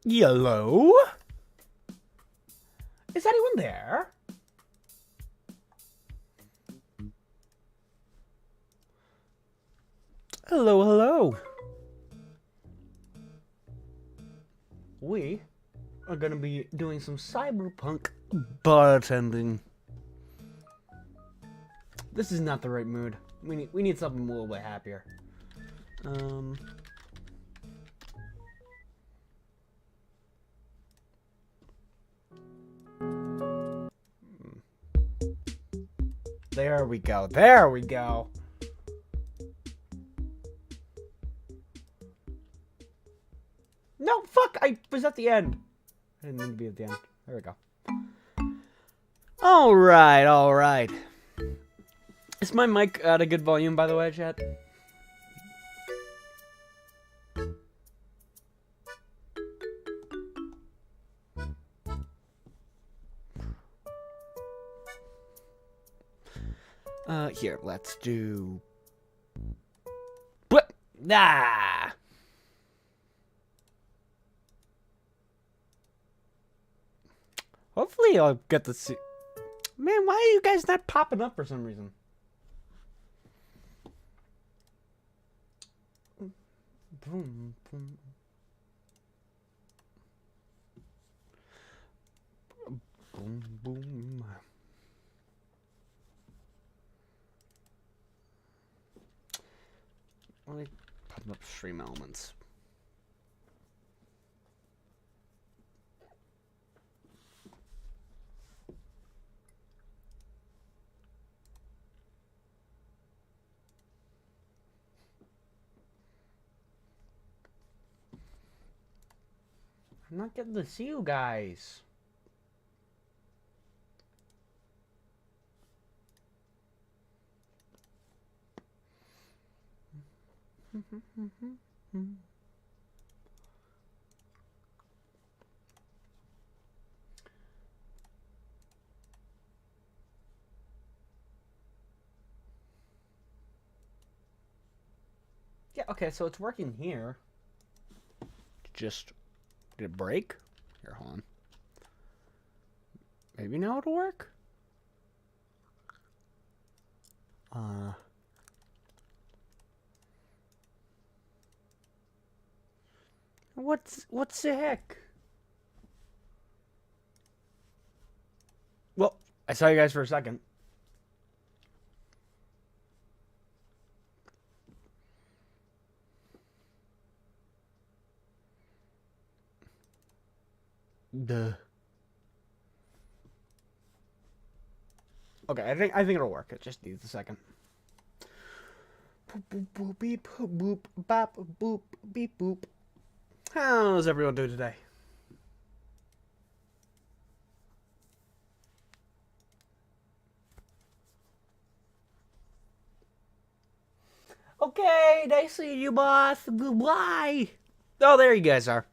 Hello? Is anyone there? Hello, hello. We are gonna be doing some Cyberpunk bartending. This is not the right mood. We need something a little bit happier. There we go. There we go. No, fuck! I was at the end. I didn't mean to be at the end. There we go. Alright, alright. Is my mic at a good volume, by the way, chat? Here, let's do... Ah! Hopefully I'll get to see... Man, why are you guys not popping up for some reason? Boom, boom. Boom, boom. Let me pop up stream elements. I'm not getting to see you guys. Yeah, okay, so it's working here. Just... Did it break? Here, hold on. Maybe now it'll work? What's the heck? Well, I saw you guys for a second. Duh. Okay, I think it'll work. It just needs a second. Boop boop boop beep boop bop boop beep boop. How's everyone doing today? Okay, nice seeing you, boss. Goodbye. Oh, there you guys are.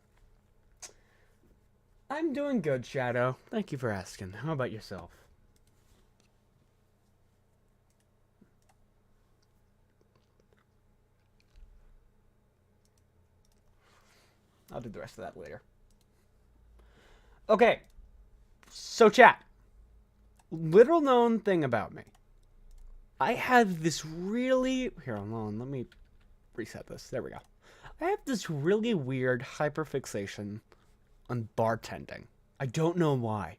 I'm doing good, Shadow. Thank you for asking. How about yourself? I'll do the rest of that later. Okay. So, chat. Little known thing about me. I have this really... Here, hold on. Let me reset this. There we go. I have this really weird hyperfixation on bartending. I don't know why.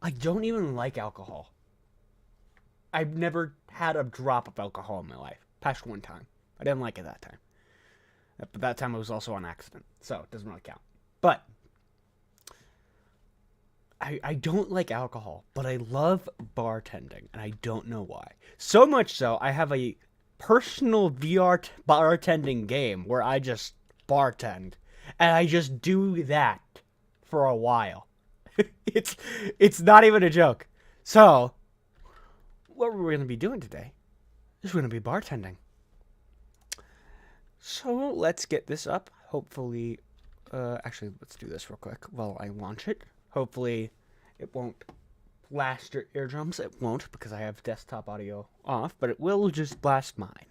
I don't even like alcohol. I've never had a drop of alcohol in my life. Past one time. I didn't like it that time. But that time it was also on accident. So it doesn't really count. But I don't like alcohol. But I love bartending. And I don't know why. So much so, I have a personal VR bartending game where I just bartend. And I just do that for a while. It's not even a joke. So, what we're going to be doing today is we're going to be bartending. So, let's get this up. Hopefully, actually, let's do this real quick while I launch it. Hopefully, it won't blast your eardrums. It won't because I have desktop audio off, but it will just blast mine.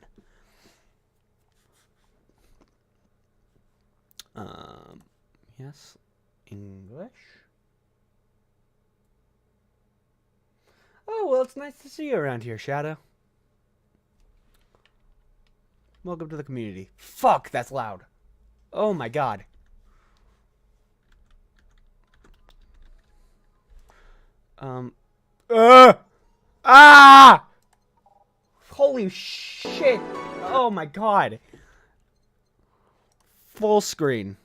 Yes, English. Oh, well, it's nice to see you around here, Shadow. Welcome to the community. Fuck, that's loud. Oh my god. Ah! Holy shit. Oh my god. Full screen.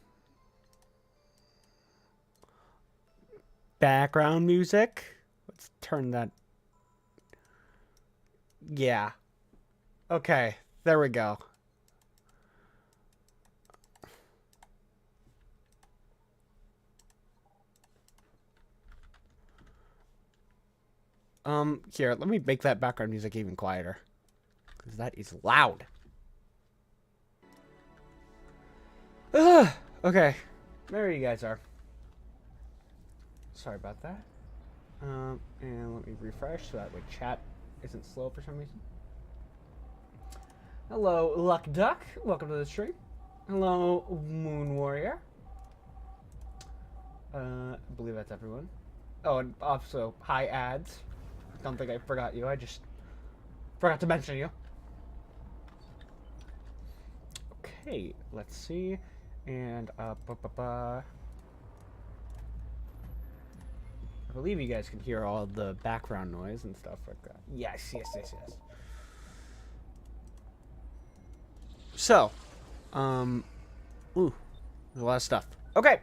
Background music. Let's turn that. Yeah. Okay, there we go. Here, let me make that background music even quieter. Because that is loud. Ugh, okay. There you guys are. Sorry about that. And let me refresh so that way chat isn't slow for some reason. Hello, Luck Duck. Welcome to the stream. Hello, Moon Warrior. I believe that's everyone. Oh, and also, hi, ads. Don't think I forgot you. I just forgot to mention you. Okay, let's see. And, I believe you guys can hear all the background noise and stuff like that. Yes, yes, yes, yes. So, ooh, there's a lot of stuff. Okay.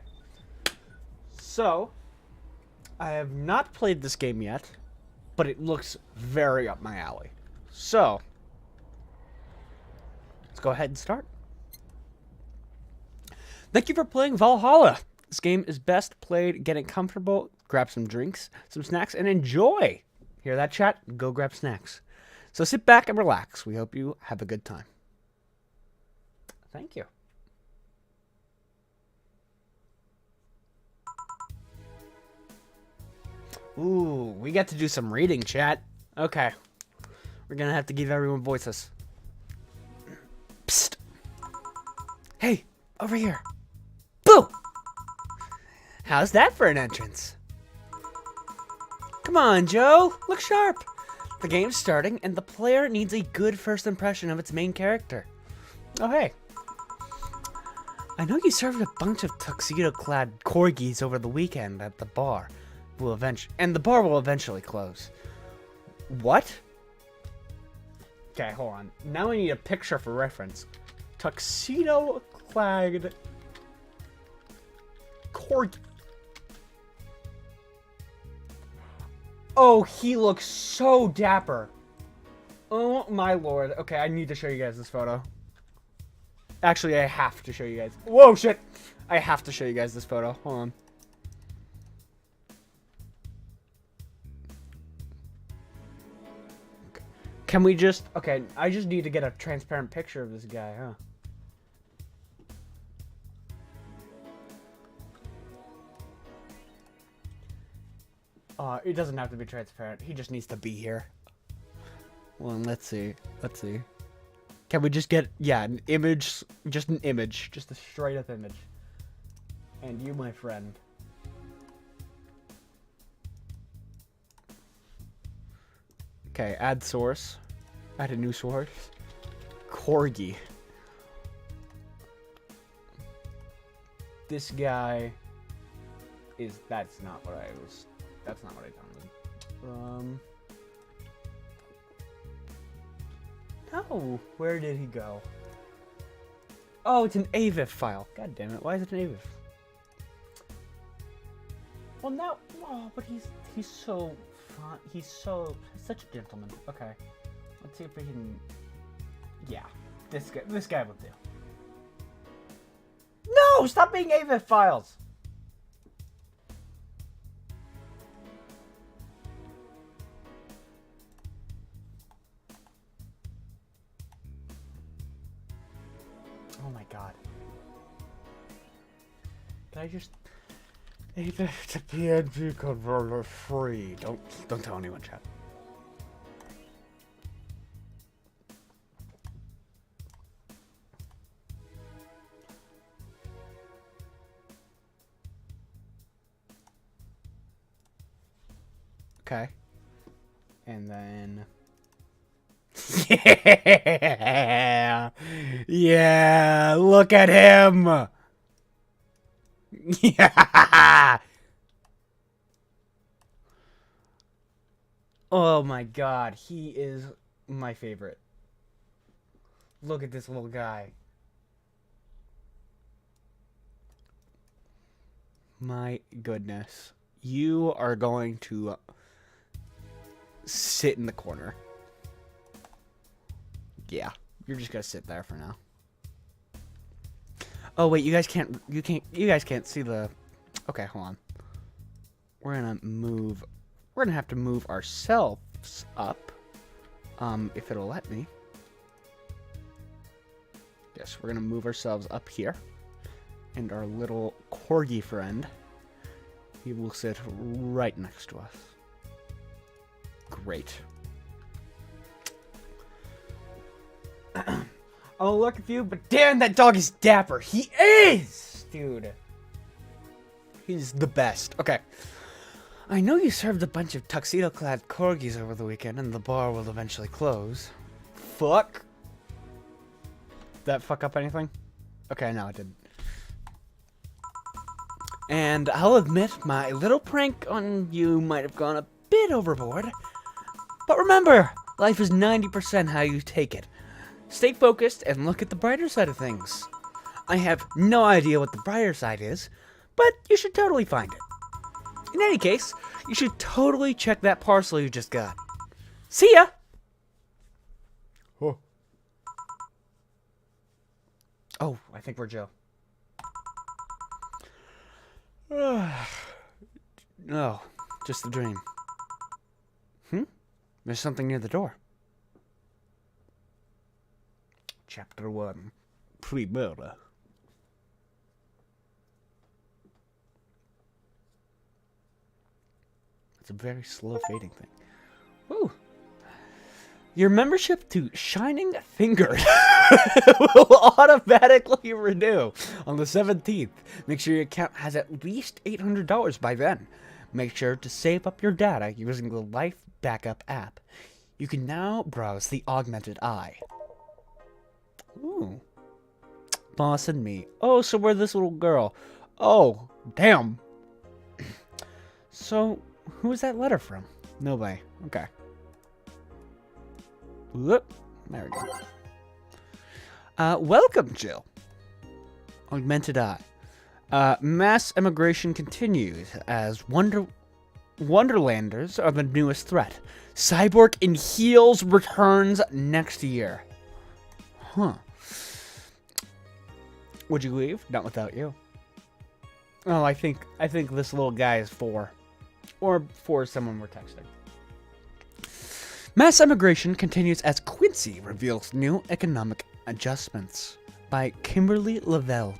So, I have not played this game yet, but it looks very up my alley. So, let's go ahead and start. Thank you for playing Valhalla. This game is best played getting comfortable, grab some drinks, some snacks, and enjoy. Hear that, chat? Go grab snacks. So sit back and relax. We hope you have a good time. Thank you. Ooh, we get to do some reading, chat. Okay. We're gonna have to give everyone voices. Psst. Hey, over here. Boo! How's that for an entrance? Come on, Joe. Look sharp. The game's starting, and the player needs a good first impression of its main character. Oh, hey. I know you served a bunch of tuxedo-clad corgis over the weekend at the bar. And the bar will eventually close. What? Okay, hold on. Now I need a picture for reference. Tuxedo-clad corgi. Oh, he looks so dapper. Oh my lord. Okay, I need to show you guys this photo. Actually, I have to show you guys. Whoa, shit. I have to show you guys this photo. Hold on. Can we just... Okay, I just need to get a transparent picture of this guy, huh? It doesn't have to be transparent. He just needs to be here. Well, let's see. Let's see. Can we just get... Yeah, an image. Just an image. Just a straight-up image. And you, my friend. Okay, add source. Add a new source. Corgi. This guy is... That's not what I was... That's not what I downloaded. No! Where did he go? Oh, it's an AVIF file. God damn it, why is it an AVIF? Well, now... Oh, but he's so... He's such a gentleman. Okay. Let's see if we can... Yeah. This guy will do. No! Stop being AVIF files! Oh my god. Can I just... AVIF to PNG converter free. Don't tell anyone, chat. Okay. And then... Yeah! Yeah! Look at him! Yeah! Oh my god, he is my favorite. Look at this little guy. My goodness. You are going to sit in the corner. Yeah, you're just gonna sit there for now. Oh wait, you guys can't see the... Okay, hold on. We're gonna have to move ourselves up. If it'll let me. Yes, we're gonna move ourselves up here. And our little corgi friend, he will sit right next to us. Great. Oh, look at you, but damn, that dog is dapper. He is! Dude. He's the best. Okay. I know you served a bunch of tuxedo-clad corgis over the weekend, and the bar will eventually close. Fuck. Did that fuck up anything? Okay, no, it didn't. And I'll admit, my little prank on you might have gone a bit overboard. But remember, life is 90% how you take it. Stay focused and look at the brighter side of things. I have no idea what the brighter side is, but you should totally find it. In any case, you should totally check that parcel you just got. See ya! Oh, I think we're Joe. No, just a dream. There's something near the door. Chapter 1. Pre-murder. It's a very slow fading thing. Woo! Your membership to Shining Fingered will automatically renew on the 17th. Make sure your account has at least $800 by then. Make sure to save up your data using the Life Backup app. You can now browse the Augmented Eye. Ooh. Boss and me. Oh, so we're this little girl. Oh, damn. So, who is that letter from? Nobody. Okay. Whoop. There we go. Welcome, Jill. Augmented Eye. Mass immigration continues as Wonderlanders are the newest threat. Cyborg in heels returns next year. Huh. Would you leave? Not without you. Oh, I think this little guy is 4. Or for someone we're texting. Mass immigration continues as Quincy reveals new economic adjustments by Kimberly Lavelle.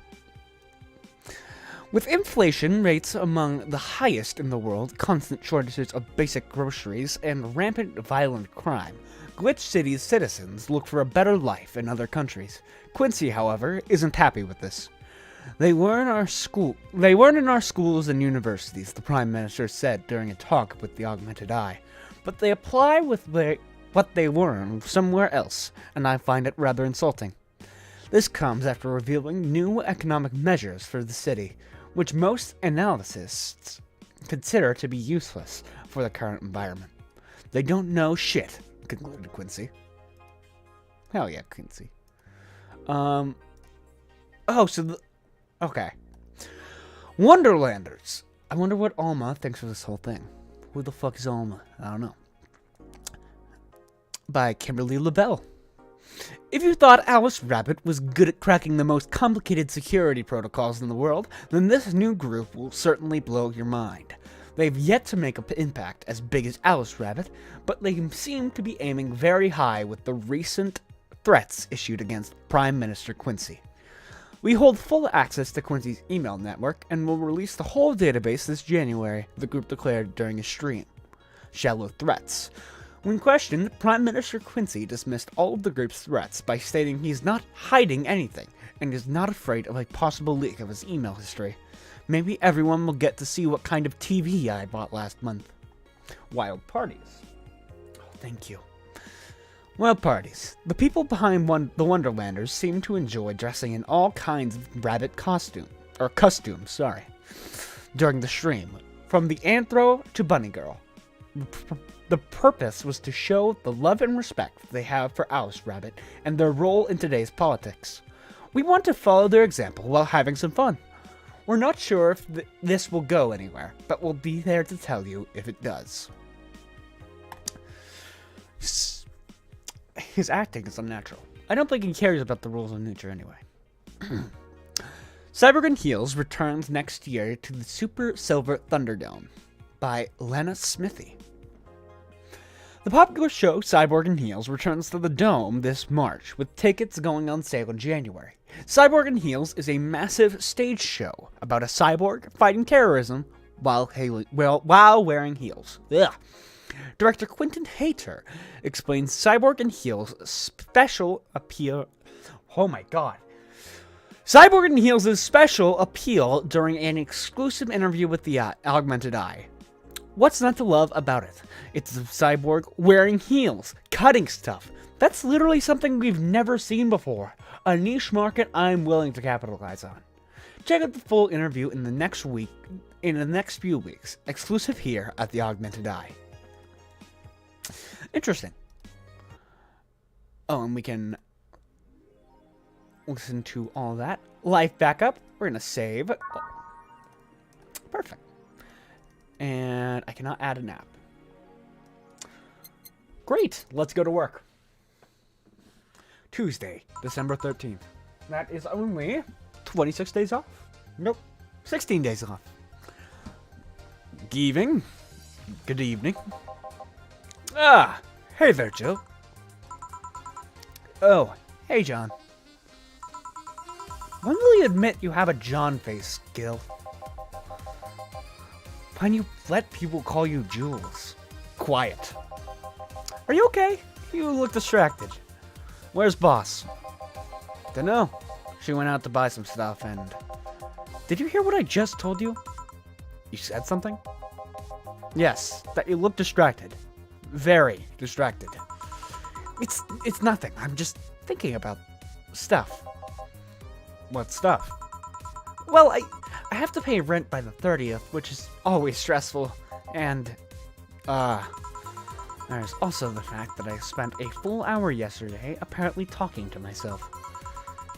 With inflation rates among the highest in the world, constant shortages of basic groceries, and rampant violent crime, Glitch City's citizens look for a better life in other countries. Quincy, however, isn't happy with this. They weren't in our schools and universities, the Prime Minister said during a talk with the Augmented Eye, but they apply with what they learn somewhere else, and I find it rather insulting. This comes after revealing new economic measures for the city, which most analysts consider to be useless for the current environment. They don't know shit, concluded Quincy. Hell yeah, Quincy. Okay. Wonderlanders. I wonder what Alma thinks of this whole thing. Who the fuck is Alma? I don't know. By Kimberly Lavelle. If you thought Alice Rabbit was good at cracking the most complicated security protocols in the world, then this new group will certainly blow your mind. They've yet to make an impact as big as Alice Rabbit, but they seem to be aiming very high with the recent threats issued against Prime Minister Quincy. We hold full access to Quincy's email network and will release the whole database this January, the group declared during a stream. Shallow threats. When questioned, Prime Minister Quincy dismissed all of the group's threats by stating he's not hiding anything and is not afraid of a possible leak of his email history. Maybe everyone will get to see what kind of TV I bought last month. Wild parties. Oh, thank you. Wild parties. The people behind the Wonderlanders seem to enjoy dressing in all kinds of rabbit costumes, during the stream, from the Anthro to Bunny Girl. The purpose was to show the love and respect they have for Alice Rabbit and their role in today's politics. We want to follow their example while having some fun. We're not sure if this will go anywhere, but we'll be there to tell you if it does. His acting is unnatural. I don't think he cares about the rules of nature anyway. Cyberpunk Heels returns next year to the Super Silver Thunderdome by Lena Smithy. The popular show Cyborg and Heels returns to the Dome this March, with tickets going on sale in January. Cyborg and Heels is a massive stage show about a cyborg fighting terrorism while wearing heels. Ugh. Director Quentin Hayter explains Cyborg and Heels' special appeal. Oh my god. Cyborg and Heels' special appeal during an exclusive interview with the Augmented Eye. What's not to love about it? It's a cyborg wearing heels, cutting stuff. That's literally something we've never seen before. A niche market I'm willing to capitalize on. Check out the full interview in the next few weeks, exclusive here at the Augmented Eye. Interesting. Oh, and we can listen to all that. Life backup. We're gonna save. Oh. Perfect. And I cannot add an app. Great. Let's go to work. Tuesday, December 13th. That is only 26 days off. Nope. 16 days off. Good evening. Ah, hey there, Jill. Oh, hey, John. When will you admit you have a John face, Gil? When you let people call you Jules. Quiet. Are you okay? You look distracted. Where's Boss? Dunno. She went out to buy some stuff and... Did you hear what I just told you? You said something? Yes, that you look distracted. Very distracted. It's nothing. I'm just thinking about stuff. What stuff? Well, I have to pay rent by the 30th, which is always stressful. And, there's also the fact that I spent a full hour yesterday apparently talking to myself.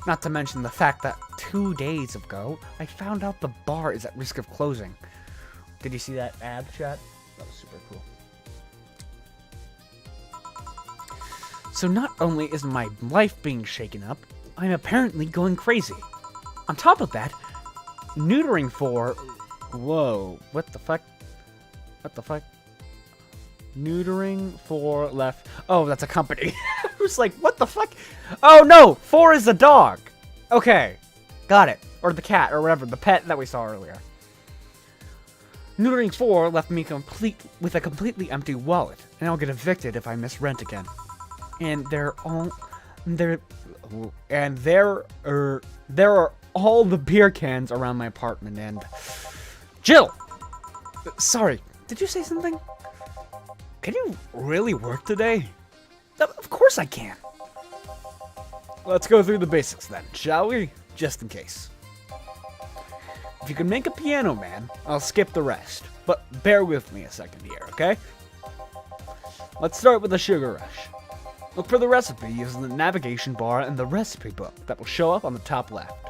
Not to mention the fact that 2 days ago, I found out the bar is at risk of closing. Did you see that ad, chat? That was super cool. So not only is my life being shaken up, I'm apparently going crazy. On top of that, neutering for... Whoa, what the fuck? What the fuck? Neutering for left... Oh, that's a company. I was like, what the fuck? Oh no, 4 is the dog. Okay, got it. Or the cat, or whatever, the pet that we saw earlier. Neutering 4 left me with a completely empty wallet, and I'll get evicted if I miss rent again. And there are all the beer cans around my apartment, and... Jill! Sorry, did you say something? Can you really work today? Of course I can. Let's go through the basics then, shall we? Just in case. If you can make a Piano Man, I'll skip the rest. But bear with me a second here, okay? Let's start with the sugar rush. Look for the recipe using the navigation bar and the recipe book that will show up on the top left.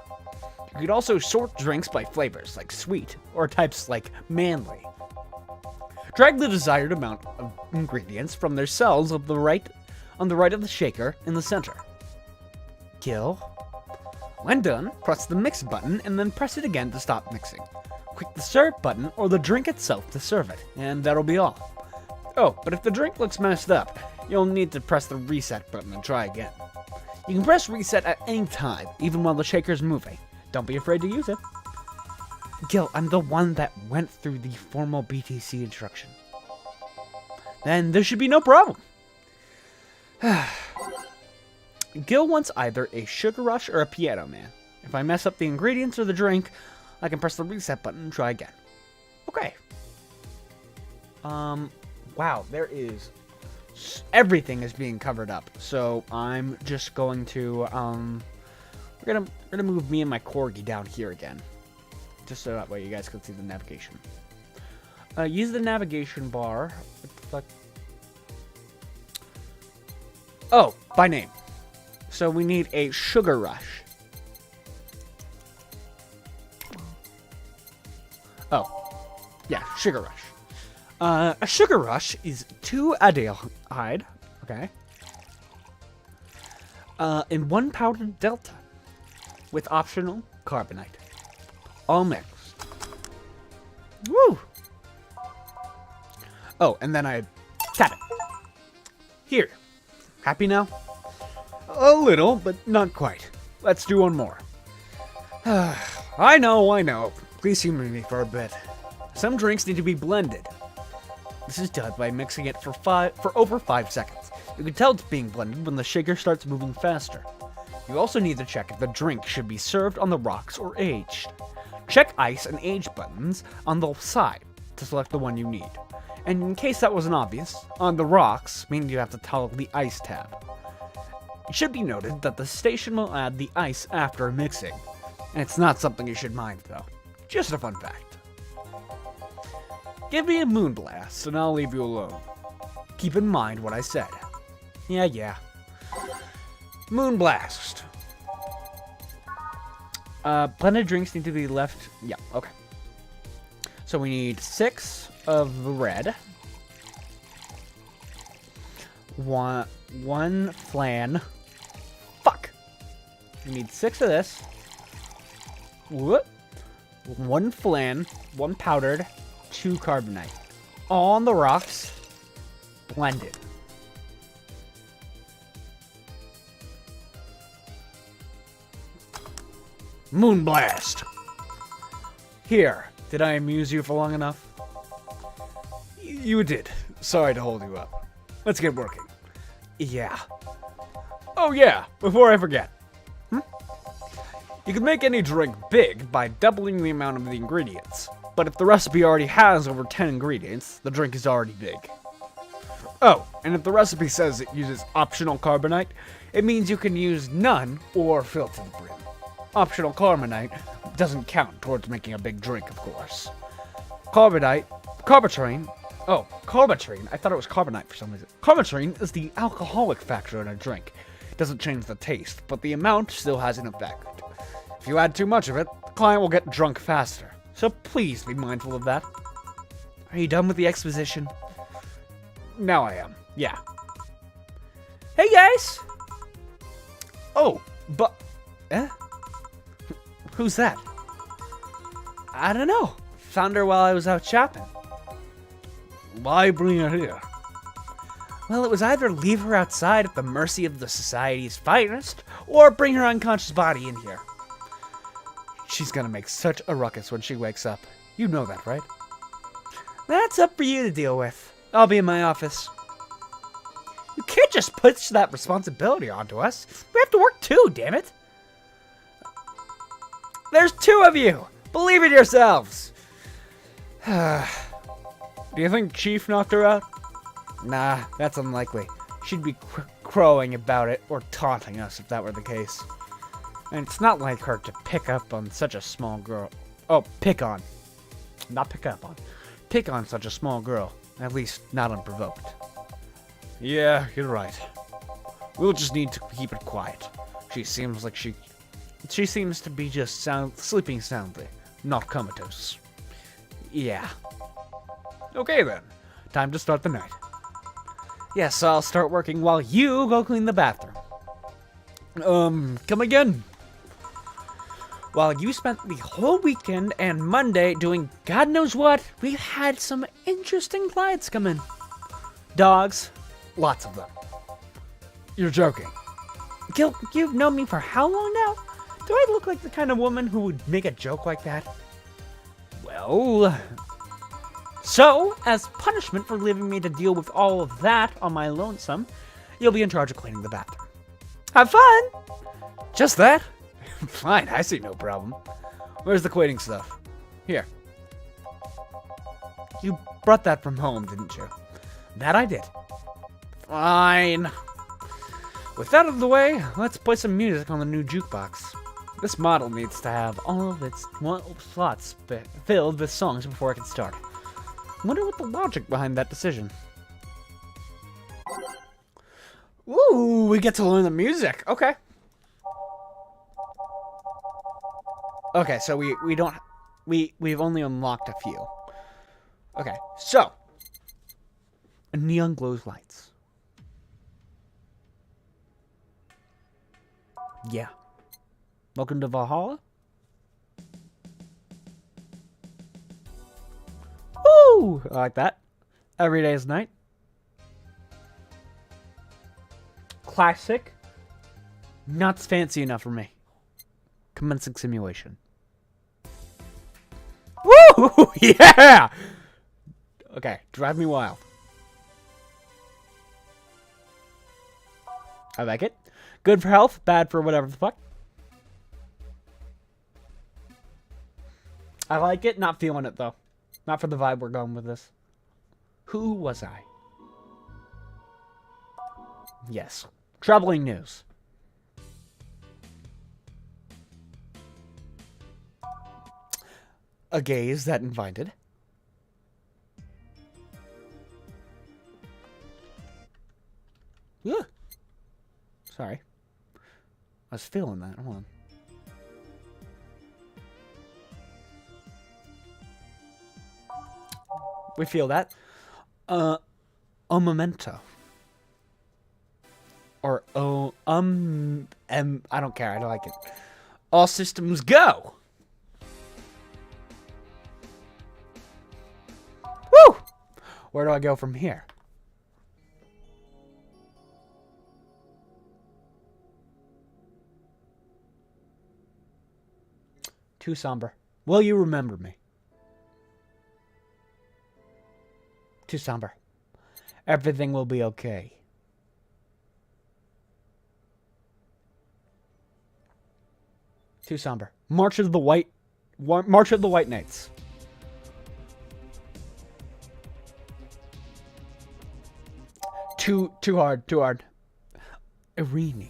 You could also sort drinks by flavors, like sweet, or types like manly. Drag the desired amount of ingredients from their cells on the right of the shaker in the center. Gil. When done, press the mix button and then press it again to stop mixing. Click the serve button or the drink itself to serve it, and that'll be all. Oh, but if the drink looks messed up, you'll need to press the reset button and try again. You can press reset at any time, even while the shaker's moving. Don't be afraid to use it. Gil, I'm the one that went through the formal BTC instruction. Then there should be no problem. Gil wants either a sugar rush or a Piano Man. If I mess up the ingredients or the drink, I can press the reset button and try again. Okay. What wow, there is... Everything is being covered up. So I'm just going to, we're gonna move me and my corgi down here again. Just so that way you guys can see the navigation. Use the navigation bar. What the fuck? Oh, by name. So we need a sugar rush. Oh, yeah, sugar rush. A sugar rush is 2-aldehyde, okay, and 1 powdered delta with optional carbonite, all mixed. Woo! Oh, and then I tap it. Here. Happy now? A little, but not quite. Let's do one more. I know. Please humor me for a bit. Some drinks need to be blended. This is done by mixing it for over 5 seconds. You can tell it's being blended when the shaker starts moving faster. You also need to check if the drink should be served on the rocks or aged. Check ice and age buttons on the side to select the one you need. And in case that wasn't obvious, on the rocks means you have to toggle the ice tab. It should be noted that the station will add the ice after mixing. And it's not something you should mind though. Just a fun fact. Give me a moonblast, and I'll leave you alone. Keep in mind what I said. Yeah. Moonblast. Blended drinks need to be left... Yeah, okay. So we need 6 of the red. One flan. Fuck! We need 6 of this. Whoop. 1 flan, 1 powdered, 2 carbonite. All on the rocks. Blended. Moonblast. Here. Did I amuse you for long enough? You did. Sorry to hold you up. Let's get working. Yeah. Oh yeah, before I forget. You can make any drink big by doubling the amount of the ingredients. But if the recipe already has over 10 ingredients, the drink is already big. Oh, and if the recipe says it uses optional carbonite, it means you can use none or fill to the brim. Optional carbonite doesn't count towards making a big drink, of course. Carbotrine, I thought it was carbonite for some reason. Carbotrine is the alcoholic factor in a drink. It doesn't change the taste, but the amount still has an effect. If you add too much of it, the client will get drunk faster. So please be mindful of that. Are you done with the exposition? Now I am, yeah. Hey guys! Oh, but... Who's that? I don't know. Found her while I was out shopping. Why bring her here? Well, it was either leave her outside at the mercy of the society's finest, or bring her unconscious body in here. She's gonna make such a ruckus when she wakes up. You know that, right? That's up for you to deal with. I'll be in my office. You can't just push that responsibility onto us. We have to work too, damn it. There's 2 of you! Believe in yourselves! Do you think Chief knocked her out? Nah, that's unlikely. She'd be crowing about it or taunting us if that were the case. And it's not like her to pick up on such a small girl. Oh, pick on. Not pick up on. Pick on such a small girl. At least, not unprovoked. Yeah, you're right. We'll just need to keep it quiet. She seems to be just sleeping soundly, not comatose. Yeah. Okay then. Time to start the night. Yes, I'll start working while you go clean the bathroom. Come again. While you spent the whole weekend and Monday doing God knows what, we've had some interesting clients come in. Dogs. Lots of them. You're joking. Gil, you've known me for how long now? Do I look like the kind of woman who would make a joke like that? Well... So, as punishment for leaving me to deal with all of that on my lonesome, you'll be in charge of cleaning the bathroom. Have fun! Just that? Fine, I see no problem. Where's the cleaning stuff? Here. You brought that from home, didn't you? That I did. Fine. With that out of the way, let's play some music on the new jukebox. This model needs to have all of its slots filled with songs before it can start. Wonder what the logic behind that decision. Ooh, we get to learn the music. Okay. Okay, so we've only unlocked a few. Okay, so neon glows lights. Yeah. Welcome to Valhalla. Woo! I like that. Every day is night. Classic. Not fancy enough for me. Commencing simulation. Woo! Yeah! Okay, drive me wild. I like it. Good for health, bad for whatever the fuck. I like it, not feeling it though. Not for the vibe we're going with this. Who was I? Yes. Troubling news. A gaze that invited. Yeah. Sorry. I was feeling that. Hold on. We feel that. A memento. Or I don't care. I don't like it. All systems go. Woo! Where do I go from here? Too somber. Will you remember me? Too somber. Everything will be okay. Too somber. March of the White Knights. Too hard. Irene.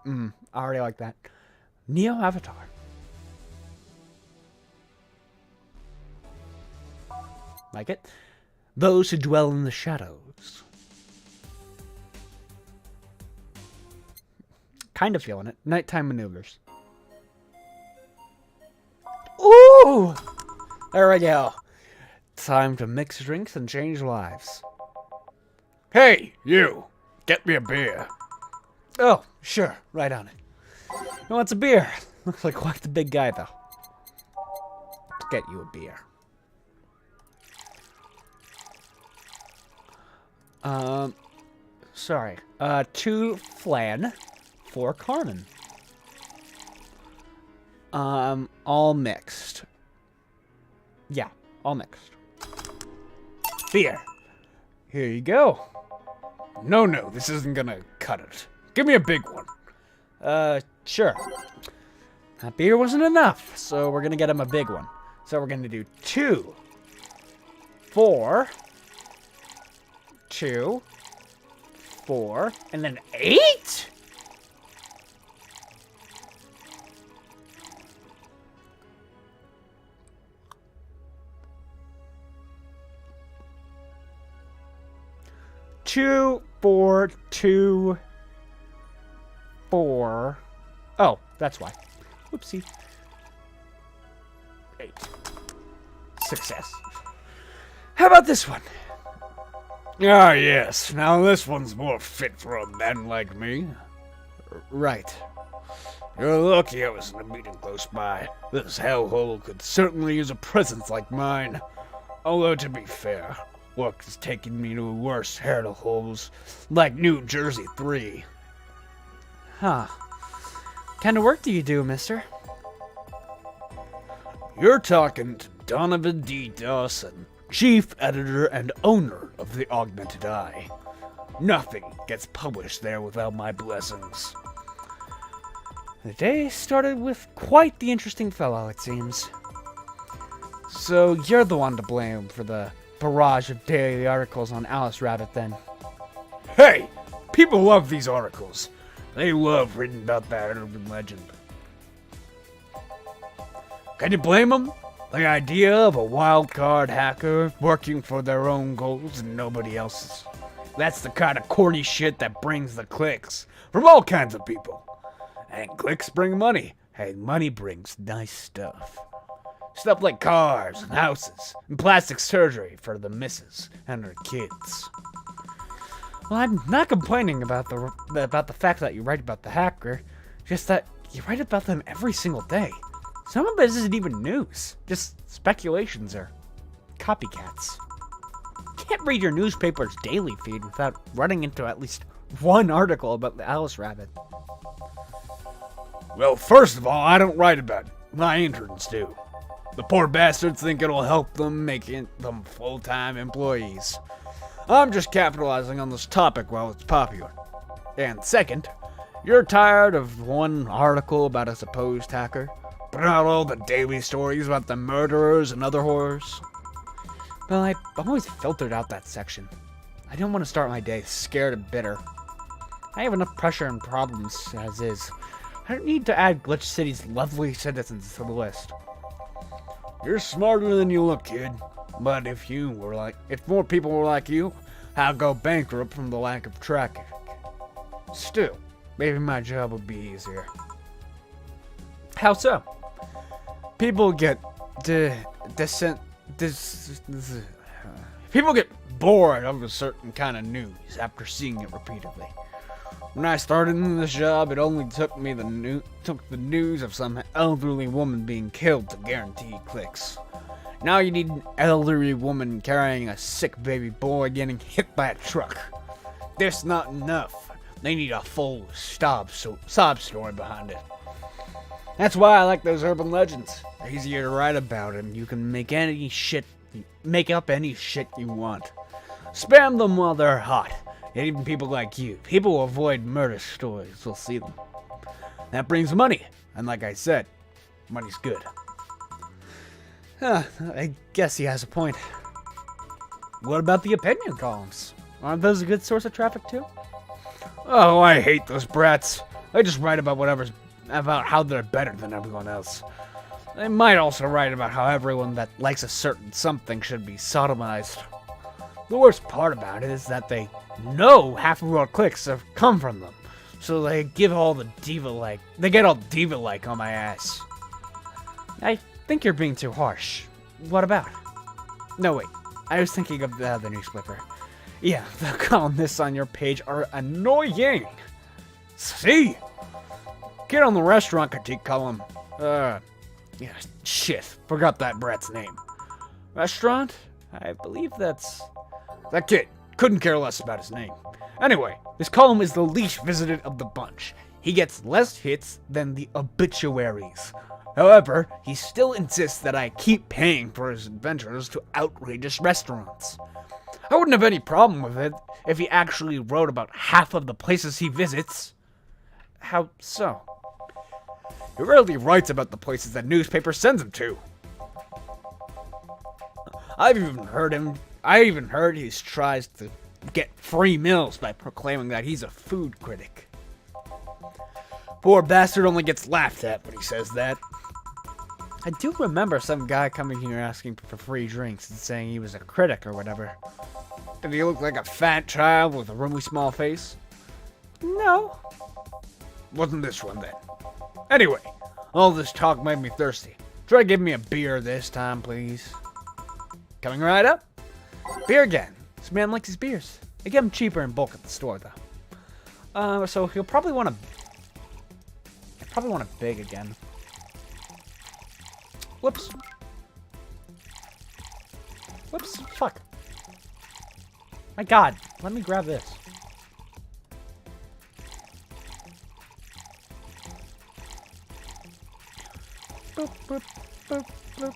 I already like that. Neo Avatar. Like it. Those who dwell in the shadows. Kind of feeling it. Nighttime maneuvers. Ooh! There we go. Time to mix drinks and change lives. Hey, you! Get me a beer. Oh, sure. Right on it. Who wants a beer? Looks like quite the big guy, though. Let's get you a beer. Sorry. 2 flan, 4 Carmen. All mixed. Yeah, all mixed. Beer. Here you go. No, this isn't gonna cut it. Give me a big one. Sure. That beer wasn't enough, so we're gonna get him a big one. So we're gonna do 2, 4, 2, 4, and then 8? Two, 4, 2, 4. Oh, that's why. Whoopsie. 8. Success. How about this one? Ah, yes. Now this one's more fit for a man like me. Right. You're lucky I was in a meeting close by. This hellhole could certainly use a presence like mine. Although, to be fair, work has taken me to worse hellholes, like New Jersey 3. Huh. What kind of work do you do, mister? You're talking to Donovan D. Dawson, chief editor and owner of the Augmented Eye. Nothing gets published there without my blessings. The day started with quite the interesting fellow, it seems. So you're the one to blame for the barrage of daily articles on Alice Rabbit then. Hey! People love these articles. They love reading about that urban legend. Can you blame them? The idea of a wild card hacker working for their own goals and nobody else's. That's the kind of corny shit that brings the clicks from all kinds of people. And clicks bring money, and money brings nice stuff. Stuff like cars and houses and plastic surgery for the missus and her kids. Well, I'm not complaining about the fact that you write about the hacker, just that you write about them every single day. Some of it isn't even news, just speculations or copycats. You can't read your newspaper's daily feed without running into at least one article about the Alice Rabbit. Well, first of all, I don't write about it. My interns do. The poor bastards think it'll help them, making them full-time employees. I'm just capitalizing on this topic while it's popular. And second, you're tired of one article about a supposed hacker, but not all the daily stories about the murderers and other horrors. Well, I've always filtered out that section. I don't want to start my day scared and bitter. I have enough pressure and problems as is. I don't need to add Glitch City's lovely citizens to the list. You're smarter than you look, kid. But if more people were like you, I'd go bankrupt from the lack of traffic. Still, maybe my job would be easier. How so? People get people get bored of a certain kind of news after seeing it repeatedly. When I started in this job, it only took the news of some elderly woman being killed to guarantee clicks. Now you need an elderly woman carrying a sick baby boy getting hit by a truck. That's not enough. They need a full sob story behind it. That's why I like those urban legends. They're easier to write about, and you can make up any shit you want. Spam them while they're hot. And even people like you, people who avoid murder stories, will see them. That brings money, and like I said, money's good. I guess he has a point. What about the opinion columns? Aren't those a good source of traffic too? Oh, I hate those brats. They just write about how they're better than everyone else. They might also write about how everyone that likes a certain something should be sodomized. The worst part about it is that they know half of our clicks have come from them, so they get all diva-like on my ass. I think you're being too harsh. What about? No, wait. I was thinking of the other newspaper. Yeah, the columnists on your page are annoying. See? Get on the restaurant critique column. Shit. Forgot that brat's name. Restaurant? I believe that's... That kid. Couldn't care less about his name. Anyway, this column is the least visited of the bunch. He gets less hits than the obituaries. However, he still insists that I keep paying for his adventures to outrageous restaurants. I wouldn't have any problem with it if he actually wrote about half of the places he visits. How so? He rarely writes about the places that newspaper sends him to. I even heard he tries to get free meals by proclaiming that he's a food critic. Poor bastard only gets laughed at when he says that. I do remember some guy coming here asking for free drinks and saying he was a critic or whatever. Did he look like a fat child with a really small face? No. Wasn't this one then. Anyway, all this talk made me thirsty. Try to give me a beer this time, please. Coming right up. Beer again. This man likes his beers. They get them cheaper in bulk at the store, though. So he'll probably want a big again. Whoops. Whoops. Fuck. My God. Let me grab this. Boop, boop, boop, boop.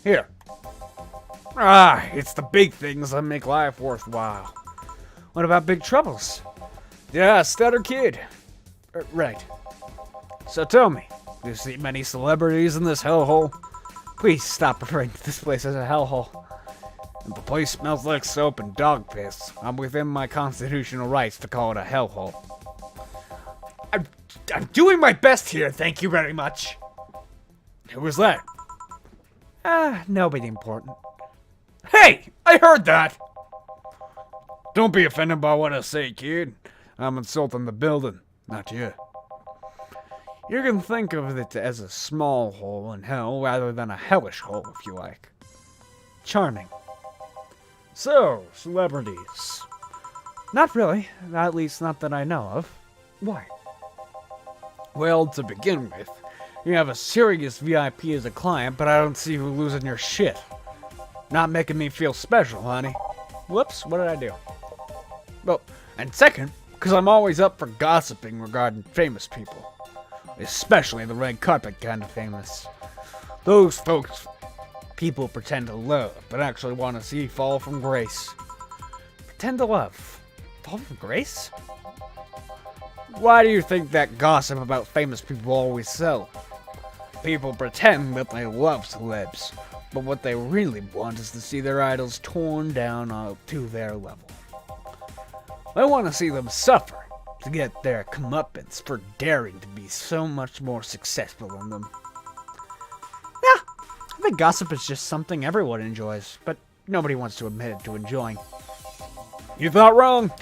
Here. It's the big things that make life worthwhile. What about big troubles? Yeah, stutter kid. Right. So tell me, Do you see many celebrities in this hellhole? Please stop referring to this place as a hellhole. If the place smells like soap and dog piss, I'm within my constitutional rights to call it a hellhole. I'm doing my best here, thank you very much. Who was that? Nobody important. Hey! I heard that! Don't be offended by what I say, kid. I'm insulting the building, not you. You can think of it as a small hole in hell rather than a hellish hole, if you like. Charming. So, celebrities. Not really, at least not that I know of. Why? Well, to begin with, you have a serious VIP as a client, but I don't see you losing your shit. Not making me feel special, honey. Whoops, what did I do? Well, and second, because I'm always up for gossiping regarding famous people. Especially the red carpet kind of famous. Those folks people pretend to love, but actually want to see fall from grace. Pretend to love. Fall from grace? Why do you think that gossip about famous people always sells? People pretend that they love celebs, but what they really want is to see their idols torn down to their level. They want to see them suffer, to get their comeuppance for daring to be so much more successful than them. Yeah, I think gossip is just something everyone enjoys, but nobody wants to admit it to enjoying. You thought wrong,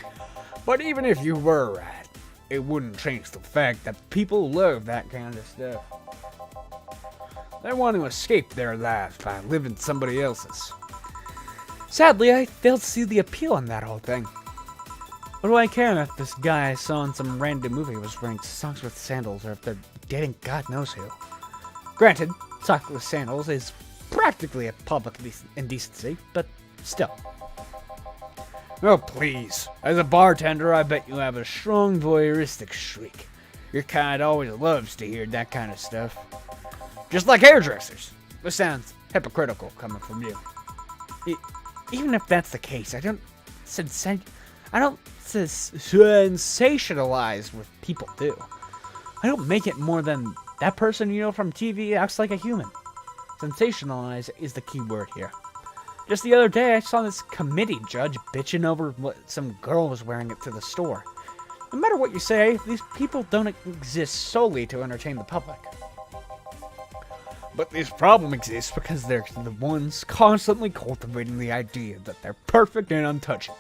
but even if you were right, it wouldn't change the fact that people love that kind of stuff. They want to escape their lives by living somebody else's. Sadly, I failed to see the appeal in that whole thing. What do I care if this guy I saw in some random movie was wearing socks with sandals, or if they're dating God knows who? Granted, socks with sandals is practically a public indecency, but still. Oh, please. As a bartender, I bet you have a strong voyeuristic streak. Your kind always loves to hear that kind of stuff. Just like hairdressers. This sounds hypocritical coming from you. Even if that's the case, I don't sensationalize what people do. I don't make it more than that person you know from TV acts like a human. Sensationalize is the key word here. Just the other day, I saw this committee judge bitching over what some girl was wearing it to the store. No matter what you say, these people don't exist solely to entertain the public. But this problem exists because they're the ones constantly cultivating the idea that they're perfect and untouchable.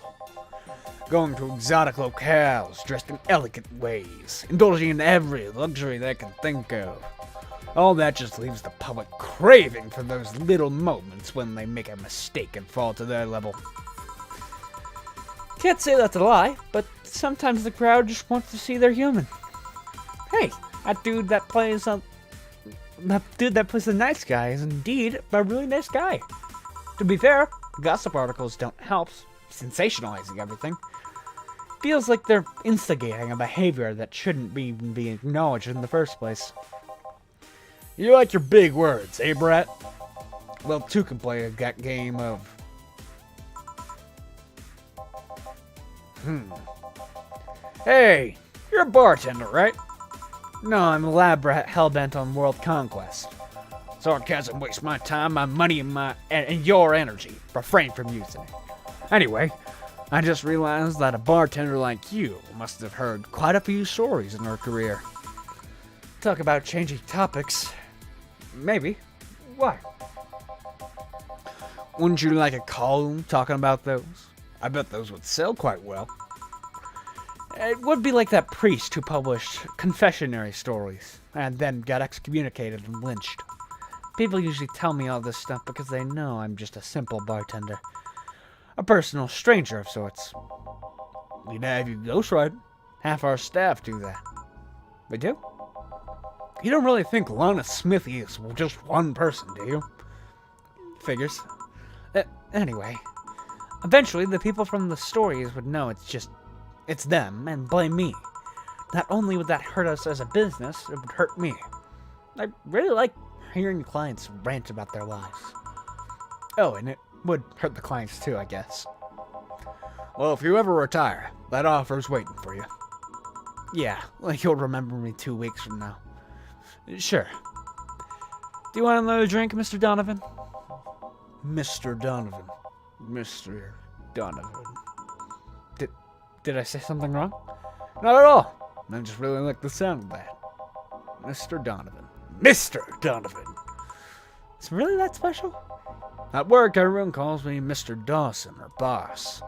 Going to exotic locales, dressed in elegant ways, indulging in every luxury they can think of. All that just leaves the public craving for those little moments when they make a mistake and fall to their level. Can't say that's a lie, but sometimes the crowd just wants to see they're human. Hey, that dude that plays the nice guy is indeed a really nice guy. To be fair, gossip articles don't help sensationalizing everything. Feels like they're instigating a behavior that shouldn't be acknowledged in the first place. You like your big words, eh, Brett? Well, two can play a game of... Hey, you're a bartender, right? No, I'm a lab rat hellbent on world conquest. Sarcasm wastes my time, my money, and your energy. Refrain from using it. Anyway, I just realized that a bartender like you must have heard quite a few stories in her career. Talk about changing topics. Maybe. Why? Wouldn't you like a column talking about those? I bet those would sell quite well. It would be like that priest who published confessionary stories and then got excommunicated and lynched. People usually tell me all this stuff because they know I'm just a simple bartender. A personal stranger of sorts. You'd have you ghostwrite. Half our staff do that. They do? You don't really think Lana Smithy is just one person, do you? Figures. Anyway, eventually the people from the stories would know it's them and blame me. Not only would that hurt us as a business, it would hurt me. I really like hearing clients rant about their lives. Oh, and it would hurt the clients too, I guess. Well, if you ever retire, that offer's waiting for you. Yeah, like you'll remember me 2 weeks from now. Sure. Do you want another drink, Mr. Donovan? Mr. Donovan. Mr. Donovan. Did I say something wrong? Not at all. I just really like the sound of that. Mr. Donovan. Mr. Donovan. It's really that special? At work, everyone calls me Mr. Dawson or Boss.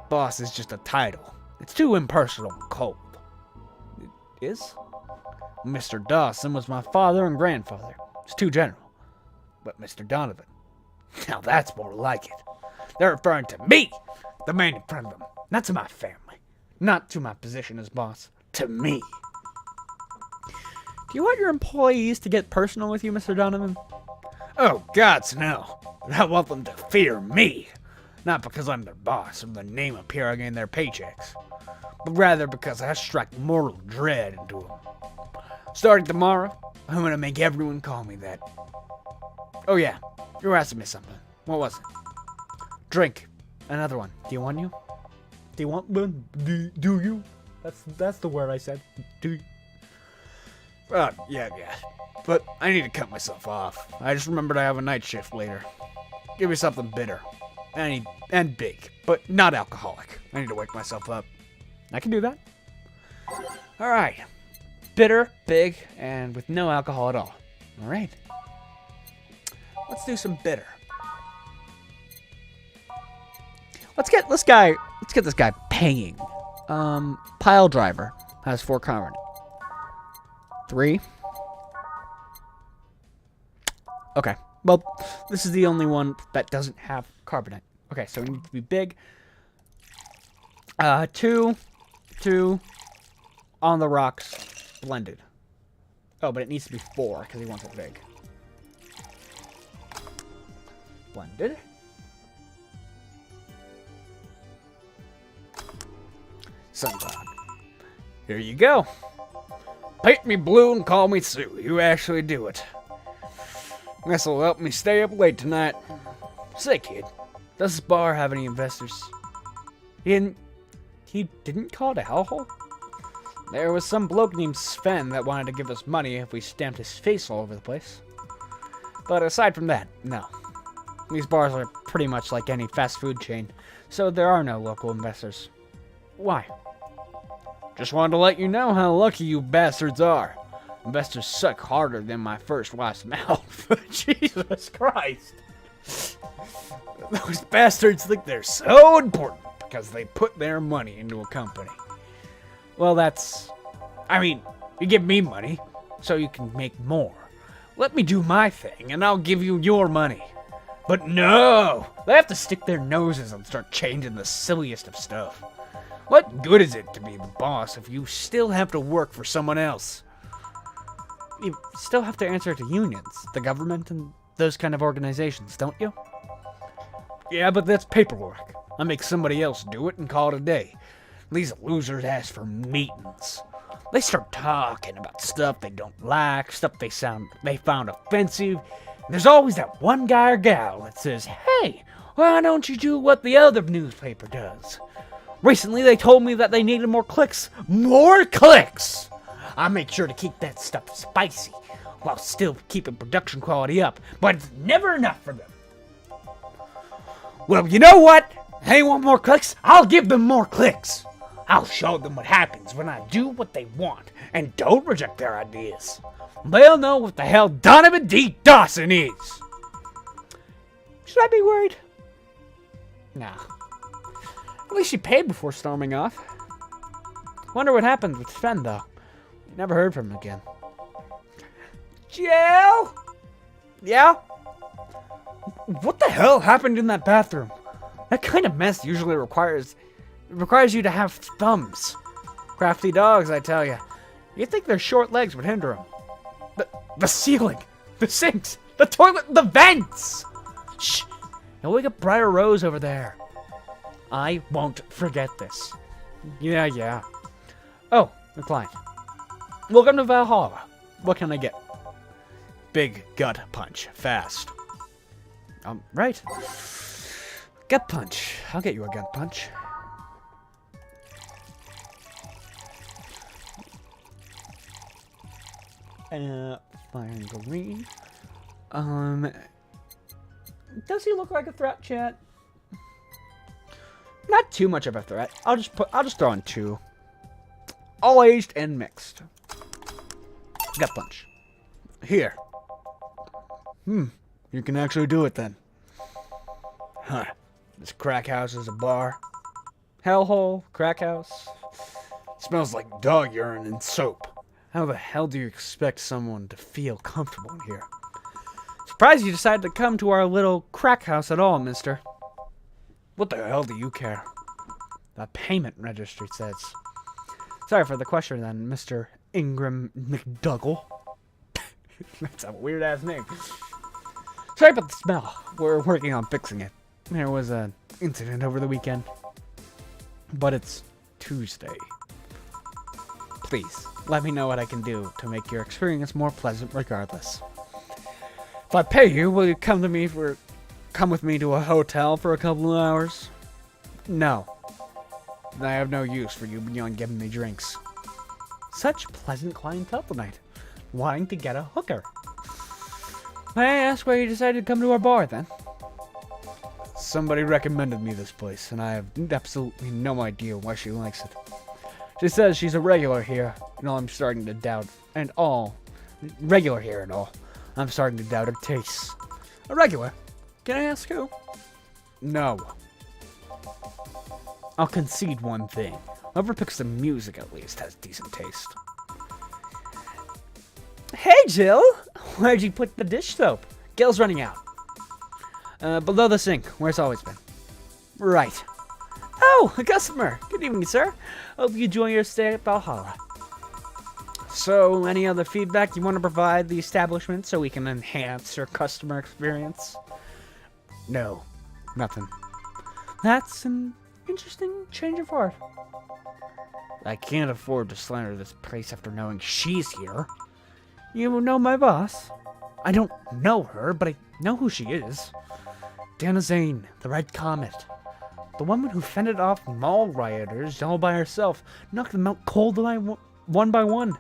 Boss is just a title. It's too impersonal and cold. It is? Mr. Dawson was my father and grandfather. It's too general. But Mr. Donovan, now that's more like it. They're referring to me, the man in front of them, not to my family, not to my position as boss, to me. Do you want your employees to get personal with you, Mr. Donovan? Oh, gods, no. I want them to fear me. Not because I'm their boss or the name appearing in their paychecks, but rather because I strike mortal dread into them. Starting tomorrow, I'm gonna make everyone call me that. Oh yeah, you were asking me something. What was it? Drink. Another one. Do you want you? Do you want one? Do you? That's the word I said. Do you? Yeah. But I need to cut myself off. I just remembered I have a night shift later. Give me something bitter. And big, but not alcoholic. I need to wake myself up. I can do that. Alright. Bitter, big, and with no alcohol at all. All right. Let's do some bitter. Let's get this guy paying. Pile driver has 4 carbonate. 3. Okay. Well, this is the only one that doesn't have carbonate. Okay, so we need to be big. 2 on the rocks, blended. Oh, but it needs to be 4 because he wants it big. Blended. Sunblock. Here you go. Paint me blue and call me Sue. You actually do it. This'll help me stay up late tonight. Say, kid, does this bar have any investors? He didn't call it a hellhole? There was some bloke named Sven that wanted to give us money if we stamped his face all over the place. But aside from that, no. These bars are pretty much like any fast food chain, so there are no local investors. Why? Just wanted to let you know how lucky you bastards are. Investors suck harder than my first wife's mouth. Jesus Christ. Those bastards think they're so important because they put their money into a company. Well, you give me money so you can make more. Let me do my thing and I'll give you your money. But no! They have to stick their noses and start changing the silliest of stuff. What good is it to be the boss if you still have to work for someone else? You still have to answer to unions, the government, and those kind of organizations, don't you? Yeah, but that's paperwork. I make somebody else do it and call it a day. These losers ask for meetings. They start talking about stuff they don't like, stuff they found offensive. There's always that one guy or gal that says, "Hey, why don't you do what the other newspaper does?" Recently, they told me that they needed more clicks. More clicks! I make sure to keep that stuff spicy while still keeping production quality up, but it's never enough for them. Well, you know what? They want more clicks? I'll give them more clicks. I'll show them what happens when I do what they want and don't reject their ideas. They'll know what the hell Donovan D. Dawson is. Should I be worried? Nah. At least she paid before storming off. Wonder what happened with Sven, though. Never heard from him again. Jill? Yeah? What the hell happened in that bathroom? That kind of mess usually requires you to have thumbs. Crafty dogs, I tell you. You'd think their short legs would hinder them. The ceiling, the sinks, the toilet, the vents! Shh! You'll wake up Briar Rose over there. I won't forget this. Yeah. Oh, the client. Welcome to Valhalla. What can I get? Big gut punch, fast. Right. Gut punch. I'll get you a gut punch. Fire and green. Does he look like a threat, chat? Not too much of a threat. I'll just throw in 2. All aged and mixed. Gut punch. Here. You can actually do it then. Huh. This crack house is a bar. Hellhole, crack house. Smells like dog urine and soap. How the hell do you expect someone to feel comfortable in here? Surprised you decided to come to our little crack house at all, mister. What the hell do you care? The payment registry says. Sorry for the question then, Mr. Ingram McDougall. That's a weird-ass name. Sorry about the smell. We're working on fixing it. There was an incident over the weekend. But it's Tuesday. Please, let me know what I can do to make your experience more pleasant regardless. If I pay you, will you come with me to a hotel for a couple of hours? No. I have no use for you beyond giving me drinks. Such pleasant clientele tonight. Wanting to get a hooker. May I ask why you decided to come to our bar then? Somebody recommended me this place, and I have absolutely no idea why she likes it. She says she's a regular here, and all I'm starting to doubt, regular here and all. I'm starting to doubt her tastes. A regular? Can I ask who? No. I'll concede one thing. Whoever picks the music at least has decent taste. Hey, Jill! Where'd you put the dish soap? Gil's running out. Below the sink, where it's always been. Right. Oh, a customer! Good evening, sir. Hope you enjoy your stay at Valhalla. So, any other feedback you want to provide the establishment so we can enhance your customer experience? No. Nothing. That's an interesting change of heart. I can't afford to slander this place after knowing she's here. You know my boss? I don't know her, but I know who she is. Dana Zane, the Red Comet. The woman who fended off mall rioters all by herself, knocked them out cold one by one.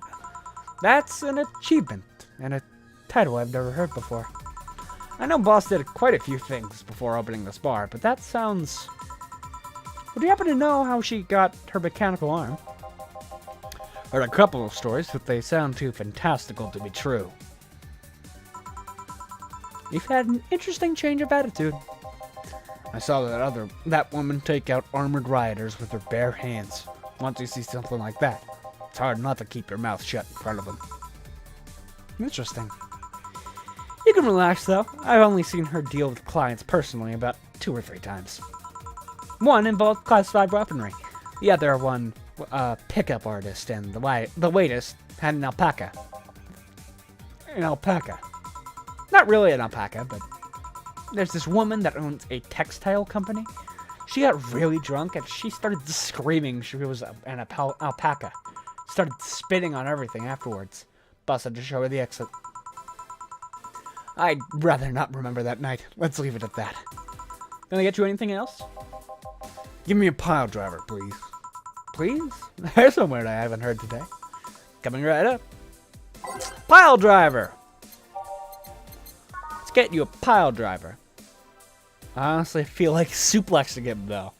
That's an achievement, and a title I've never heard before. I know Boss did quite a few things before opening this bar, but that sounds... Would you happen to know how she got her mechanical arm? Heard a couple of stories, but they sound too fantastical to be true. You've had an interesting change of attitude. I saw that woman take out armored rioters with her bare hands. Once you see something like that, it's hard not to keep your mouth shut in front of them. Interesting. You can relax, though. I've only seen her deal with clients personally about 2 or 3 times. One involved classified weaponry. The other one, pickup artist, and the latest had an alpaca. An alpaca? Not really an alpaca, but there's this woman that owns a textile company. She got really drunk and she started screaming she was an alpaca. Started spitting on everything afterwards. Boss had to show her the exit. I'd rather not remember that night. Let's leave it at that. Can I get you anything else? Give me a pile driver, please. Please? There's some word I haven't heard today. Coming right up. Pile driver! Let's get you a pile driver. I honestly feel like suplexing him, though.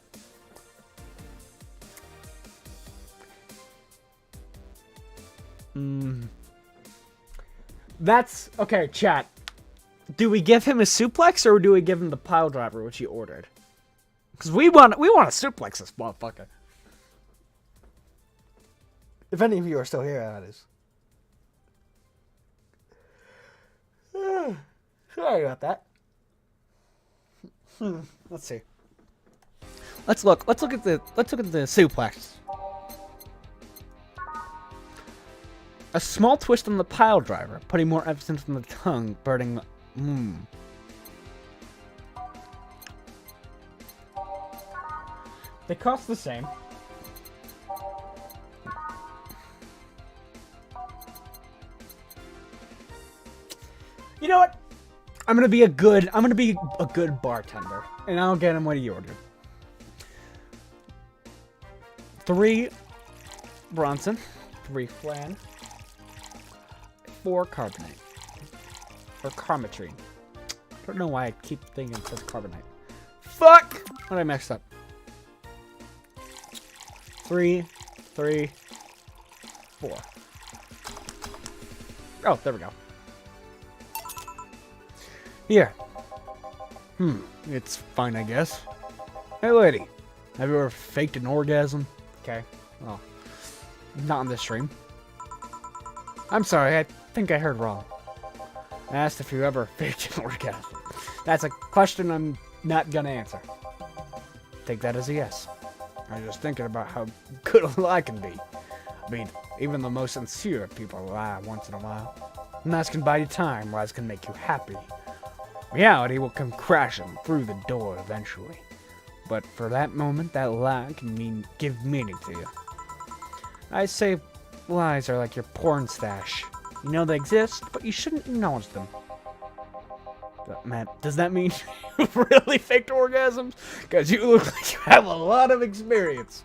That's... Okay, chat. Do we give him a suplex, or do we give him the pile driver, which he ordered? Because we want to suplex this motherfucker. If any of you are still here, that is. Sorry about that. Let's see. Let's look at the suplex. A small twist on the pile driver, putting more emphasis on the tongue, burning. They cost the same. You know what? I'm gonna be a good bartender, and I'll get him what he ordered. 3 Bronson, 3 Flan, 4 carbonate. Or carmetrine. I don't know why I keep thinking it says carbonate. Fuck! What did I mess up? 3, 3, 4. Oh, there we go. Here. It's fine, I guess. Hey, lady. Have you ever faked an orgasm? Okay. Well, not on this stream. I'm sorry, I think I heard wrong. I asked if you ever faked an orgasm. That's a question I'm not gonna answer. Take that as a yes. I was just thinking about how good a lie can be. I mean, even the most sincere people lie once in a while. And that's can buy you time, lies can make you happy. Reality will come crashing through the door eventually. But for that moment, that lie can give meaning to you. I say lies are like your porn stash. You know they exist, but you shouldn't acknowledge them. But Matt, does that mean you really faked orgasms? Because you look like you have a lot of experience.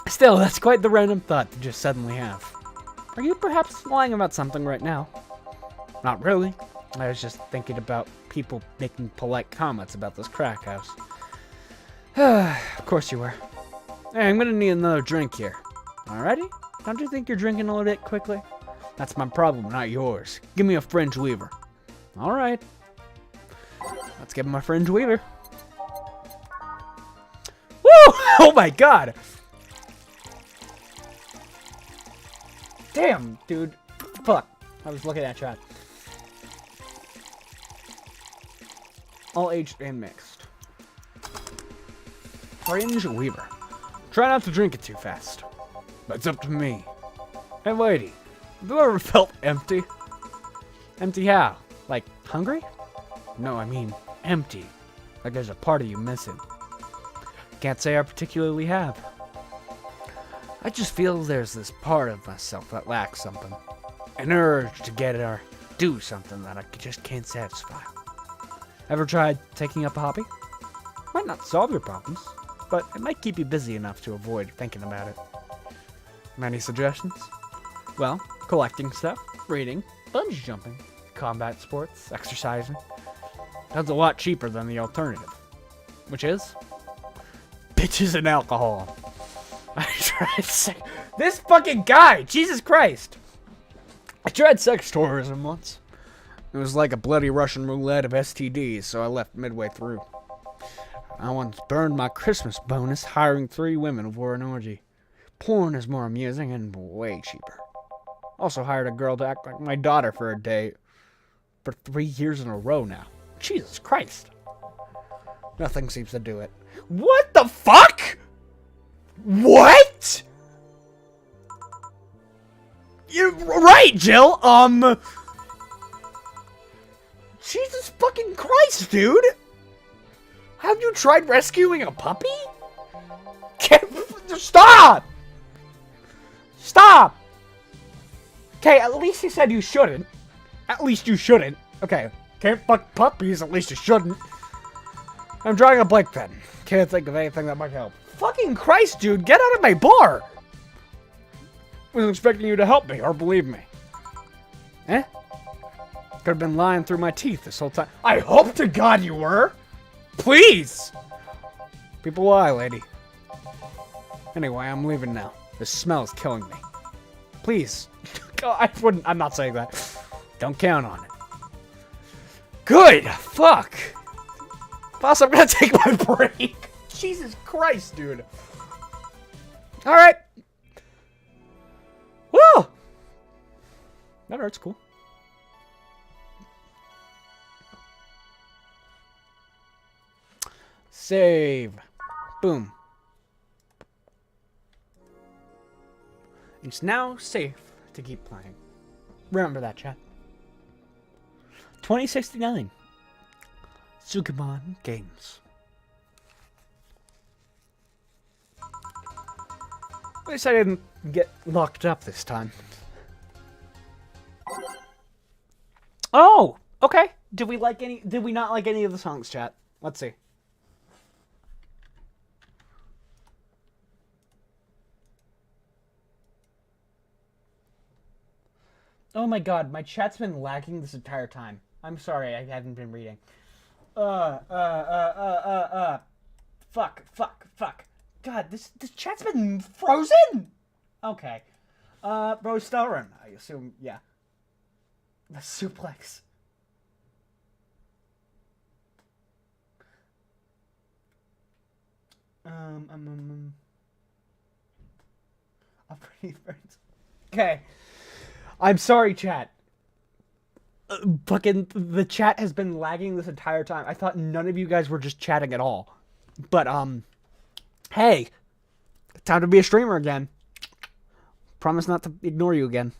Still, that's quite the random thought to just suddenly have. Are you perhaps lying about something right now? Not really. I was just thinking about people making polite comments about this crack house. Of course you were. Hey, I'm gonna need another drink here. Alrighty? Don't you think you're drinking a little bit quickly? That's my problem, not yours. Give me a French weaver. Alright. Let's give him a French weaver. Woo! Oh my god! Damn, dude. Fuck. I was looking at chat. All aged and mixed. Fringe Weaver. Try not to drink it too fast. That's up to me. Hey lady, have you ever felt empty? Empty how? Like hungry? No, I mean empty. Like there's a part of you missing. Can't say I particularly have. I just feel there's this part of myself that lacks something. An urge to get it or do something that I just can't satisfy. Ever tried taking up a hobby? Might not solve your problems, but it might keep you busy enough to avoid thinking about it. Any suggestions? Well, collecting stuff, reading, bungee jumping, combat sports, exercising. That's a lot cheaper than the alternative. Which is? Bitches and alcohol. I tried sex. This fucking guy! Jesus Christ! I tried sex tourism once. It was like a bloody Russian roulette of STDs, so I left midway through. I once burned my Christmas bonus hiring 3 women for an orgy. Porn is more amusing and way cheaper. Also hired a girl to act like my daughter for a day. For 3 years in a row now. Jesus Christ. Nothing seems to do it. What the fuck? What? You're right, Jill. Jesus fucking Christ, dude. Have you tried rescuing a puppy? Stop! Stop! Okay, at least you said you shouldn't. At least you shouldn't. Okay, can't fuck puppies, at least you shouldn't. I'm drawing a blank pen. Can't think of anything that might help. Fucking Christ, dude, get out of my bar! Wasn't expecting you to help me, or believe me. Eh? Could have been lying through my teeth this whole time. I hope to God you were! Please! People lie, lady. Anyway, I'm leaving now. This smell is killing me. Please. I'm not saying that. Don't count on it. Good! Fuck! Boss, I'm gonna take my break. Jesus Christ, dude. Alright. Woo! That hurts, cool. Save. Boom. It's now safe to keep playing. Remember that, chat. 2069. Sukeban Games. At least I didn't get locked up this time. Oh! Okay. Did we not like any of the songs, chat? Let's see. Oh my god, my chat's been lagging this entire time. I'm sorry, I haven't been reading. Fuck. God, this chat's been frozen? Okay. Bro Stelrun, I assume, yeah. The suplex. Pretty friends. Okay. I'm sorry, chat. Fucking the chat has been lagging this entire time. I thought none of you guys were just chatting at all. But, hey. Time to be a streamer again. Promise not to ignore you again.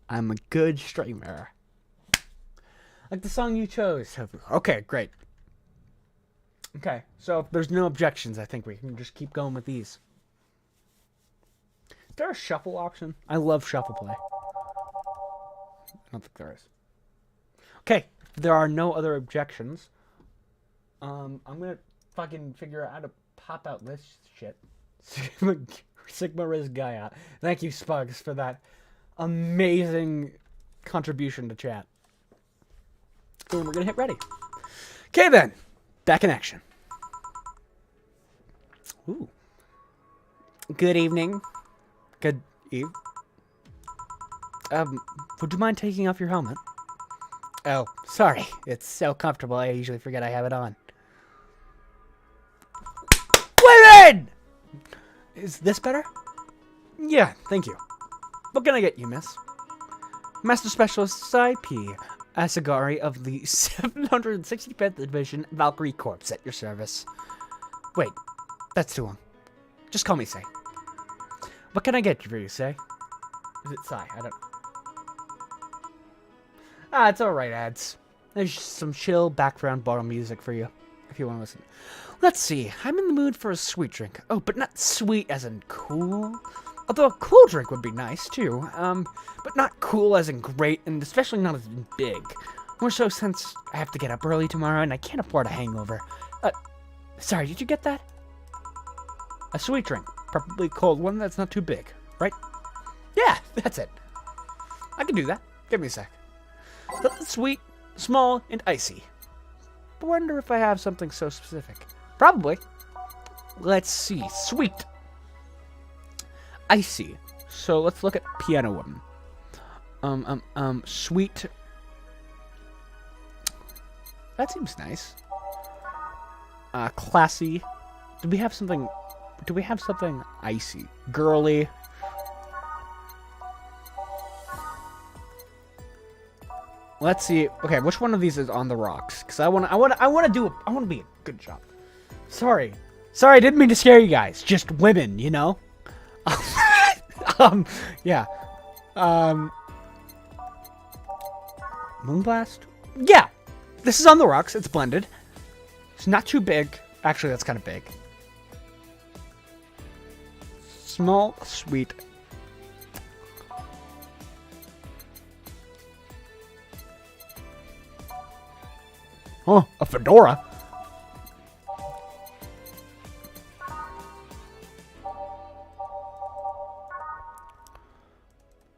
I'm a good streamer. Like the song you chose. Okay, great. Okay, so if there's no objections, I think we can just keep going with these. Is there a shuffle option? I love shuffle play. I don't think there is. Okay, if there are no other objections, I'm gonna fucking figure out how to pop out this shit. Sigma Riz Gaia. Thank you, Spugs, for that amazing contribution to chat. And we're gonna hit ready. Okay then, back in action. Ooh. Good evening. Good eve. Would you mind taking off your helmet? Oh, sorry. It's so comfortable, I usually forget I have it on. Women! Is this better? Yeah, thank you. What can I get you, miss? Master Specialist IP Asagari of the 765th Division Valkyrie Corps at your service. Wait, that's too long. Just call me Say. What can I get you for you, Say? Is it Sai? I don't... Ah, it's alright, ads. There's some chill background bottle music for you, if you want to listen. Let's see, I'm in the mood for a sweet drink. Oh, but not sweet as in cool. Although a cool drink would be nice, too. But not cool as in great, and especially not as in big. More so since I have to get up early tomorrow, and I can't afford a hangover. Sorry, did you get that? A sweet drink. Preferably cold one that's not too big, right? Yeah, that's it. I can do that. Give me a sec. Sweet, small, and icy. I wonder if I have something so specific. Probably. Let's see. Sweet. Icy. So let's look at Piano Woman. Sweet. That seems nice. Classy. Do we have something icy? Girly. Let's see. Okay, which one of these is on the rocks? Because I want to be a good job. Sorry, I didn't mean to scare you guys. Just women, you know. Yeah. Moonblast. Yeah, this is on the rocks. It's blended. It's not too big. Actually, that's kind of big. Small, sweet. Oh, a fedora?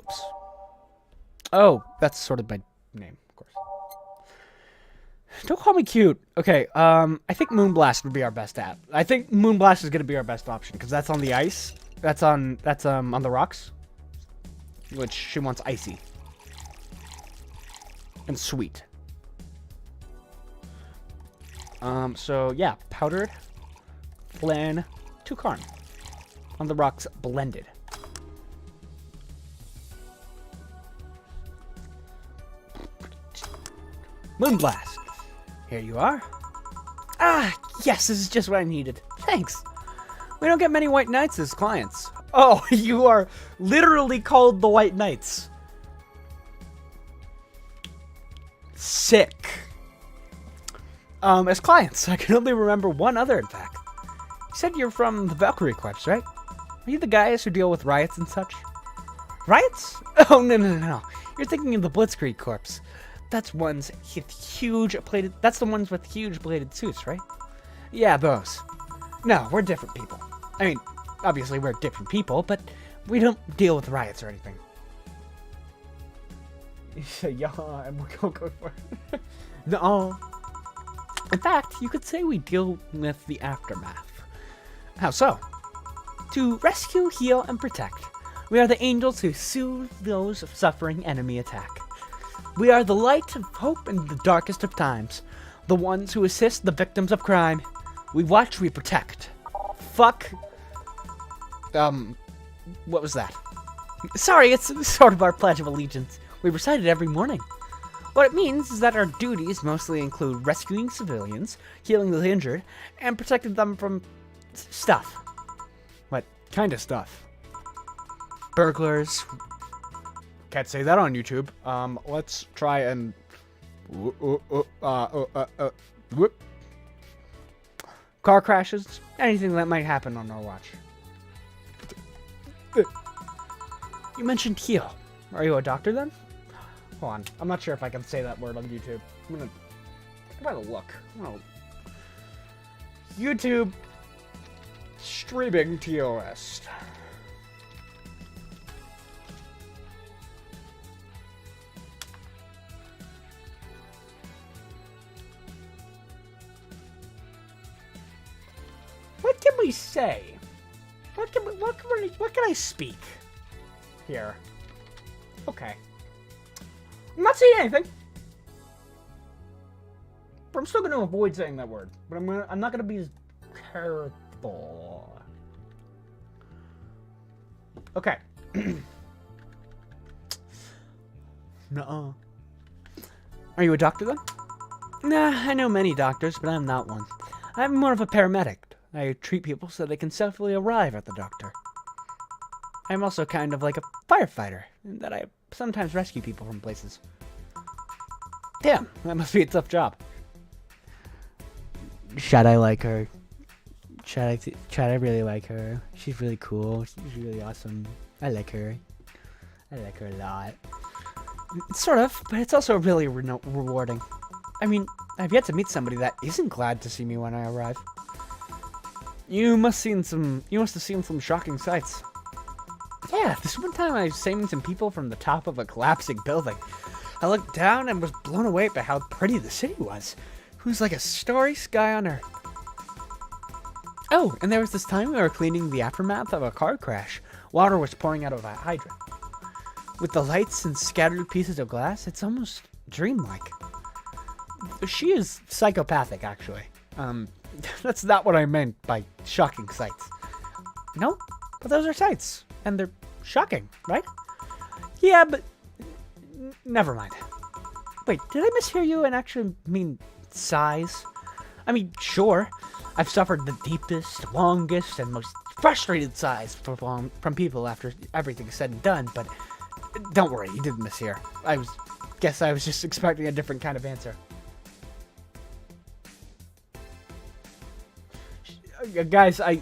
Oops. Oh, that's sort of my name, of course. Don't call me cute. Okay, I think Moonblast would be our best app. I think Moonblast is gonna be our best option because that's on the ice. That's on the rocks, which she wants icy and sweet. So yeah, powdered, flan, toucan. On the rocks, blended. Moonblast. Here you are. Ah, yes, this is just what I needed. Thanks. We don't get many White Knights as clients. Oh, you are literally called the White Knights. Sick. As clients, I can only remember one other, in fact. You said you're from the Valkyrie Corps, right? Are you the guys who deal with riots and such? Riots? Oh, no. You're thinking of the Blitzkrieg Corps. That's the ones with huge bladed suits, right? Yeah, those. No, we're different people. I mean, obviously we're different people, but we don't deal with riots or anything. Yeah, and we're going to go for it. No. In fact, you could say we deal with the aftermath. How so? To rescue, heal, and protect. We are the angels who soothe those suffering enemy attack. We are the light of hope in the darkest of times. The ones who assist the victims of crime. We watch, we protect. Fuck. What was that? Sorry, it's sort of our Pledge of Allegiance. We recite it every morning. What it means is that our duties mostly include rescuing civilians, healing the injured, and protecting them from stuff. What kind of stuff? Burglars. Can't say that on YouTube. Let's try and... whoop. Car crashes. Anything that might happen on our watch. You mentioned heal. Are you a doctor then? Hold on. I'm not sure if I can say that word on YouTube. I'm gonna look. YouTube streaming TOS. What can we say? What can I speak here? Okay. I'm not saying anything. But I'm still going to avoid saying that word. But I'm not going to be as careful. Okay. Nuh-uh. Are you a doctor then? Nah, I know many doctors, but I'm not one. I'm more of a paramedic. I treat people so they can safely arrive at the doctor. I'm also kind of like a firefighter, in that I sometimes rescue people from places. Damn, that must be a tough job. Chad, I like her. Chad, I really like her. She's really cool. She's really awesome. I like her. I like her a lot. Sort of, but it's also really rewarding. I mean, I've yet to meet somebody that isn't glad to see me when I arrive. You must have seen some shocking sights. Yeah, this one time I was saving some people from the top of a collapsing building. I looked down and was blown away by how pretty the city was. It was like a starry sky on Earth. Oh, and there was this time we were cleaning the aftermath of a car crash. Water was pouring out of a hydrant. With the lights and scattered pieces of glass, it's almost dreamlike. She is psychopathic, actually. That's not what I meant by shocking sights. No, but those are sights, and they're shocking, right? Yeah, but never mind. Wait, did I mishear you and actually mean sighs? I mean, sure, I've suffered the deepest, longest, and most frustrated sighs from people after everything's said and done, but don't worry, you didn't mishear. Guess I was just expecting a different kind of answer. Guys, I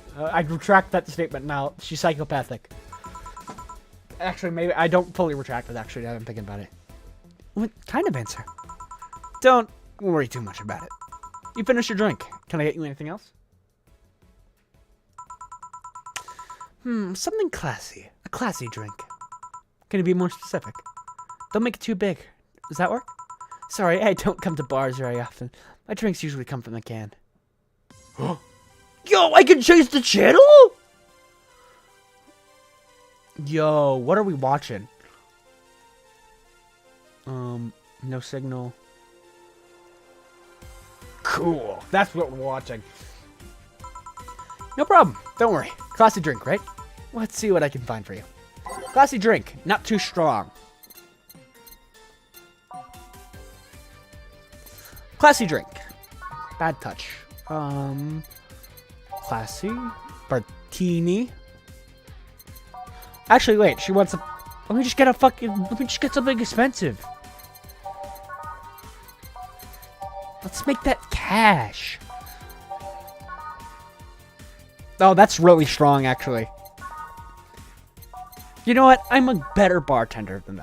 retract that statement now. She's psychopathic. Actually, maybe I don't fully retract it, actually, now I'm thinking about it. What kind of answer? Don't worry too much about it. You finished your drink. Can I get you anything else? Something classy. A classy drink. Can you be more specific? Don't make it too big. Does that work? Sorry, I don't come to bars very often. My drinks usually come from the can. Yo, I can change the channel? Yo, what are we watching? No signal. Cool. That's what we're watching. No problem. Don't worry. Classy drink, right? Let's see what I can find for you. Classy drink. Not too strong. Classy drink. Bad touch. Classy. Martini. Actually, wait. She wants a... Let me just get something expensive. Let's make that cash. Oh, that's really strong, actually. You know what? I'm a better bartender than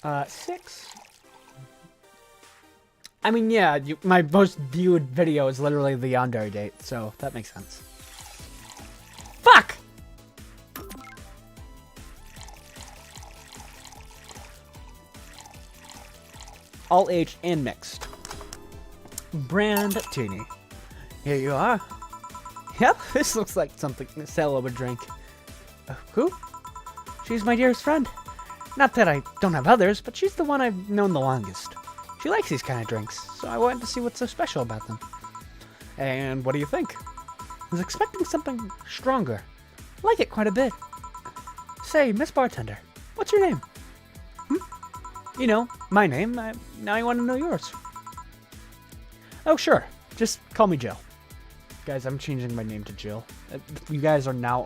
that. 6. I mean, yeah, my most viewed video is literally the Yandere date, so that makes sense. Fuck! all aged and mixed. Brand Teeny. Here you are. Yep, this looks like something Stella would drink. Who? She's my dearest friend. Not that I don't have others, but she's the one I've known the longest. She likes these kind of drinks, so I wanted to see what's so special about them. And what do you think? I was expecting something stronger. I like it quite a bit. Say, Miss Bartender, what's your name? You know, my name. Now I want to know yours. Oh, sure. Just call me Jill. Guys, I'm changing my name to Jill. You guys are now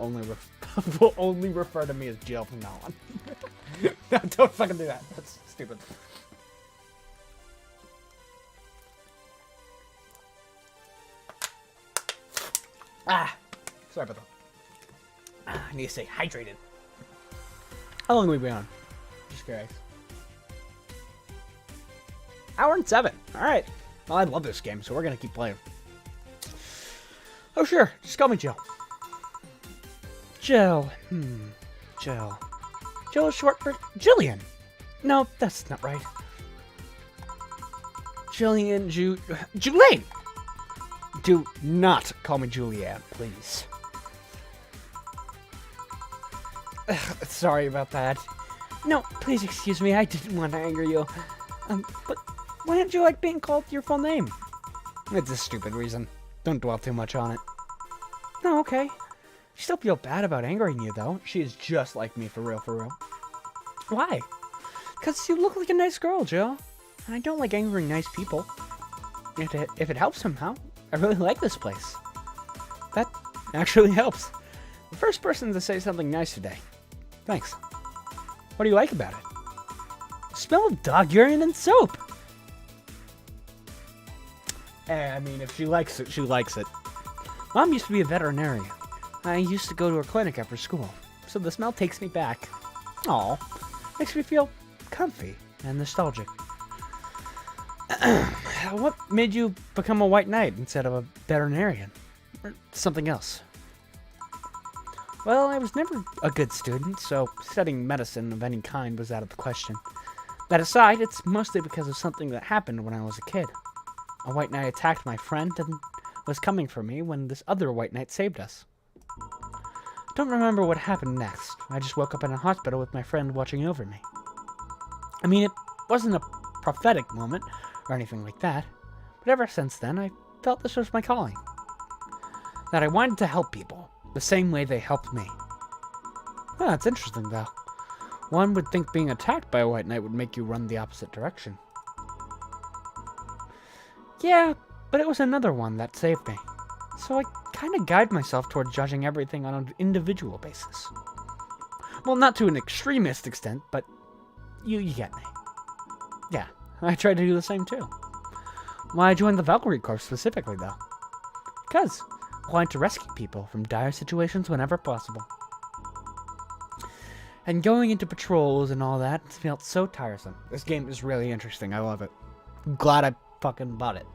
will only refer to me as Jill from now on. No, don't fucking do that. That's stupid. Sorry about that. I need to stay hydrated. How long have we been on? Just curious. Hour and 7. All right. Well, I love this game, so we're gonna keep playing. Oh, sure. Just call me Jill. Jill. Jill. Jill is short for Jillian. No, that's not right. Jillian, Julaine! Do not call me Julianne, please. Sorry about that. No, please excuse me. I didn't want to anger you. But why don't you like being called your full name? It's a stupid reason. Don't dwell too much on it. No, okay. I still feel bad about angering you, though. She is just like me, for real, for real. Why? Because you look like a nice girl, Jill. And I don't like angering nice people. If it helps somehow, I really like this place. That actually helps. The first person to say something nice today. Thanks. What do you like about it? Smell of dog urine and soap. I mean, if she likes it, she likes it. Mom used to be a veterinarian. I used to go to her clinic after school, so the smell takes me back. Aw, makes me feel comfy and nostalgic. What made you become a white knight instead of a veterinarian? Or something else? Well, I was never a good student, so studying medicine of any kind was out of the question. That aside, it's mostly because of something that happened when I was a kid. A white knight attacked my friend and was coming for me when this other white knight saved us. Don't remember what happened next. I just woke up in a hospital with my friend watching over me. I mean, it wasn't a prophetic moment or anything like that, but ever since then, I felt this was my calling. That I wanted to help people, the same way they helped me. Oh, that's interesting, though. One would think being attacked by a white knight would make you run the opposite direction. Yeah, but it was another one that saved me. So I kind of guide myself toward judging everything on an individual basis. Well, not to an extremist extent, but you get me. Yeah, I try to do the same too. Why I joined the Valkyrie Corps specifically, though? Because I wanted to rescue people from dire situations whenever possible. And going into patrols and all that felt so tiresome. This game is really interesting. I love it. I'm glad I fucking bought it.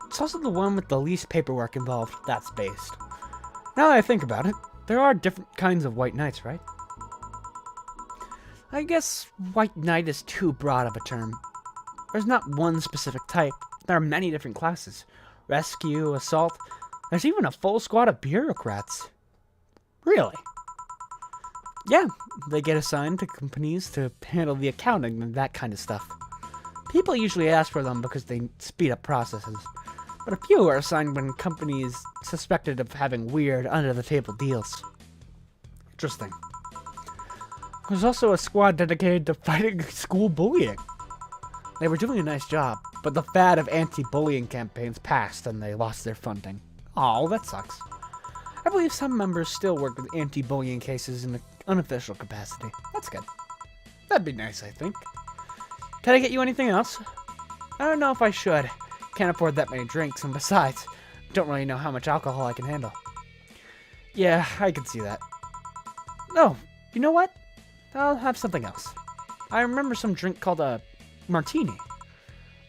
It's also the one with the least paperwork involved. That's based. Now that I think about it, there are different kinds of white knights, right? I guess white knight is too broad of a term. There's not one specific type. There are many different classes. Rescue, assault. There's even a full squad of bureaucrats. Really? Yeah, they get assigned to companies to handle the accounting and that kind of stuff. People usually ask for them because they speed up processes, but a few are assigned when companies suspected of having weird, under-the-table deals. Interesting. There's also a squad dedicated to fighting school bullying. They were doing a nice job, but the fad of anti-bullying campaigns passed and they lost their funding. Aw, that sucks. I believe some members still work with anti-bullying cases in an unofficial capacity. That's good. That'd be nice, I think. Can I get you anything else? I don't know if I should. Can't afford that many drinks, and besides, don't really know how much alcohol I can handle. Yeah, I can see that. Oh, you know what? I'll have something else. I remember some drink called a martini.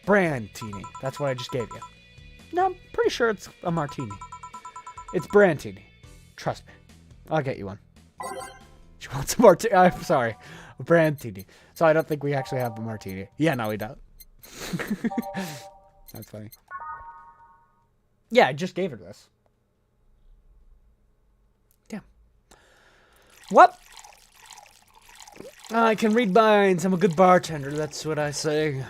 Brandtini. That's what I just gave you. No, I'm pretty sure it's a martini. It's Brandtini. Trust me. I'll get you one. She wants a martini. I'm sorry. A brandini. So I don't think we actually have the martini. Yeah, no, we don't. That's funny. Yeah, I just gave her this. Yeah. What? I can read minds. I'm a good bartender. That's what I say.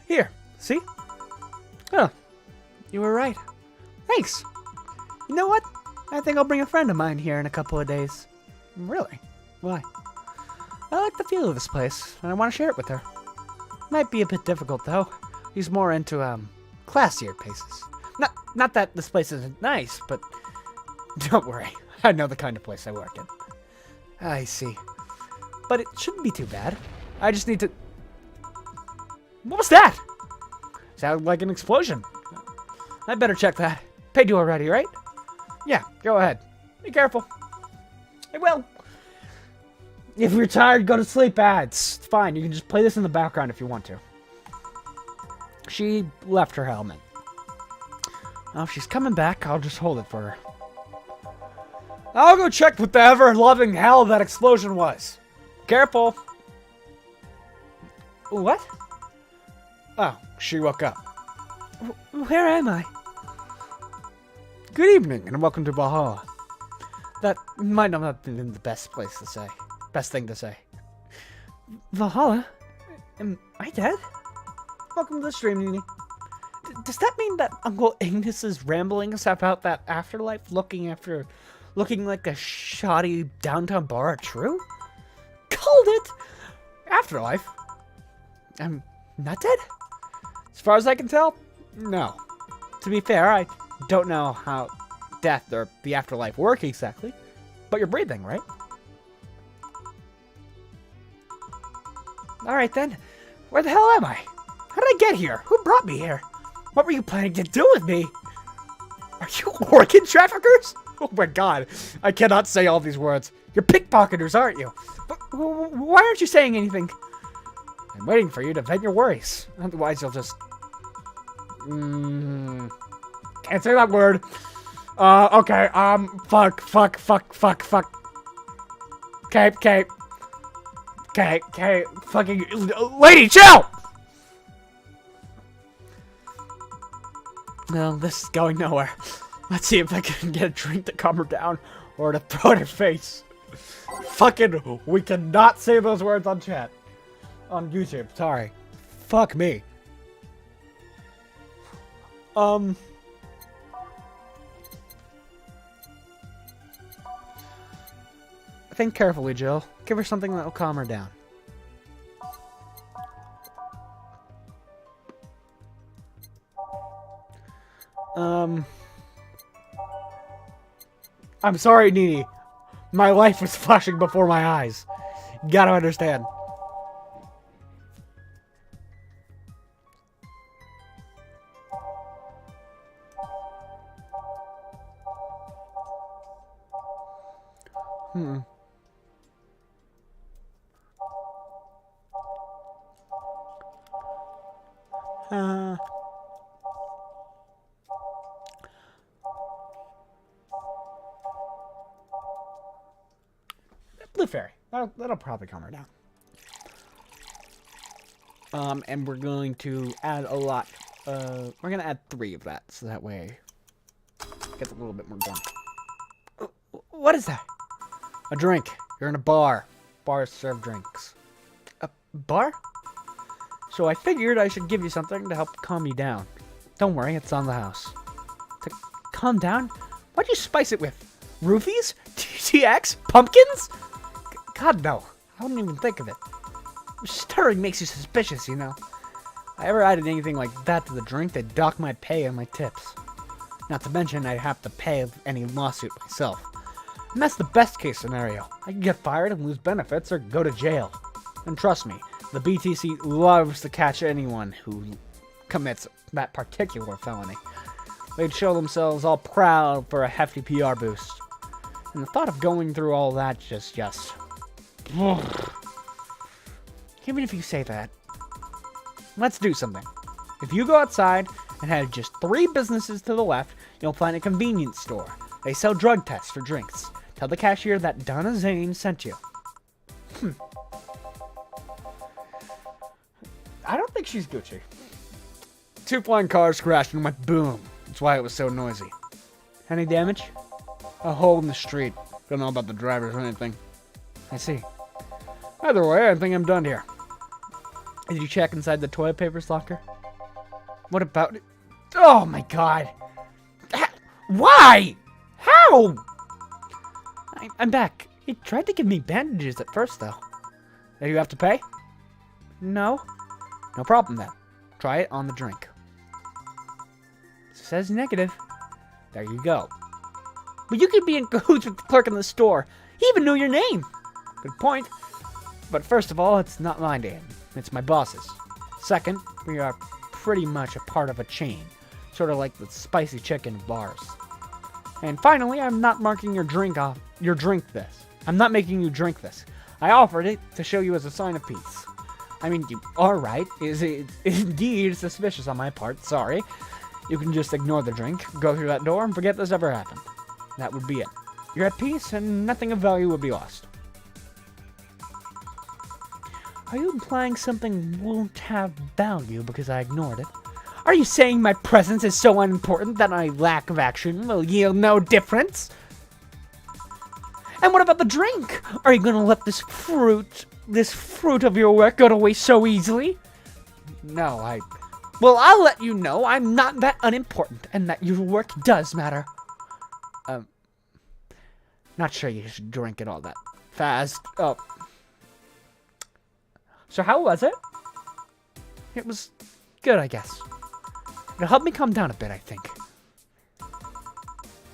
Here. See? Oh. You were right. Thanks. You know what? I think I'll bring a friend of mine here in a couple of days. Really? Why? I like the feel of this place, and I want to share it with her. Might be a bit difficult, though. He's more into, classier places. Not that this place isn't nice, but don't worry. I know the kind of place I work in. I see. But it shouldn't be too bad. I just need to... What was that? Sounded like an explosion. I better check that. Paid you already, right? Yeah, go ahead. Be careful. I will. If you're tired, go to sleep. It's fine. You can just play this in the background if you want to. She left her helmet. Now, if she's coming back, I'll just hold it for her. I'll go check what the ever-loving hell that explosion was. Careful. What? Oh, she woke up. Where am I? Good evening, and welcome to Valhalla. That might not have been the best thing to say. Valhalla? Am I dead? Welcome to the stream, Nini. Does that mean that Uncle Ignis's ramblings about that afterlife looking like a shoddy downtown bar are true? Called it! Afterlife? I'm not dead? As far as I can tell, no. To be fair, I don't know how death or the afterlife work exactly, but you're breathing, right? Alright then, where the hell am I? How did I get here? Who brought me here? What were you planning to do with me? Are you organ traffickers? Oh my god, I cannot say all these words. You're pickpocketers, aren't you? But why aren't you saying anything? I'm waiting for you to vent your worries. Otherwise you'll just... Can't say that word. Okay, fuck. Okay, fucking... Lady, chill! No, this is going nowhere. Let's see if I can get a drink to calm her down, or to throw in her face. Fucking, we cannot say those words on chat. On YouTube, sorry. Fuck me. Think carefully, Jill. Give her something that will calm her down. I'm sorry, Nini. My life was flashing before my eyes. You gotta understand. Blue Fairy. That'll probably calm her down. And we're going to add a lot. We're gonna add 3 of that, so that way it gets a little bit more drunk. What is that? A drink. You're in a bar. Bars serve drinks. A bar? So I figured I should give you something to help calm you down. Don't worry, it's on the house. To calm down? What'd you spice it with? Roofies? TTX? Pumpkins? God, no. I wouldn't even think of it. Stirring makes you suspicious, you know. If I ever added anything like that to the drink, they'd dock my pay and my tips. Not to mention, I'd have to pay any lawsuit myself. And that's the best case scenario. I could get fired and lose benefits or go to jail. And trust me, the BTC loves to catch anyone who commits that particular felony. They'd show themselves all proud for a hefty PR boost. And the thought of going through all that just... Even if you say that. Let's do something. If you go outside and head just 3 businesses to the left, you'll find a convenience store. They sell drug tests for drinks. Tell the cashier that Donna Zane sent you. I don't think she's Gucci. 2 flying cars crashed and went boom. That's why it was so noisy. Any damage? A hole in the street. Don't know about the drivers or anything. I see. Either way, I think I'm done here. Did you check inside the toilet paper's locker? What about it? Oh my god. Why? How? I'm back. He tried to give me bandages at first, though. Did you have to pay? No. No problem then. Try it on the drink. Says negative. There you go. But you could be in cahoots with the clerk in the store. He even knew your name. Good point. But first of all, it's not my name. It's my boss's. Second, we are pretty much a part of a chain. Sort of like the spicy chicken bars. And finally, I'm not marking your drink off. This. I'm not making you drink this. I offered it to show you as a sign of peace. I mean, you are right. Is it indeed suspicious on my part? Sorry. You can just ignore the drink, go through that door, and forget this ever happened. That would be it. You're at peace, and nothing of value would be lost. Are you implying something won't have value because I ignored it? Are you saying my presence is so unimportant that my lack of action will yield no difference? And what about the drink? Are you going to let this fruit of your work go to waste so easily? No, Well, I'll let you know I'm not that unimportant and that your work does matter. Not sure you should drink it all that fast. Oh. So how was it? It was good, I guess. It'll help me calm down a bit, I think.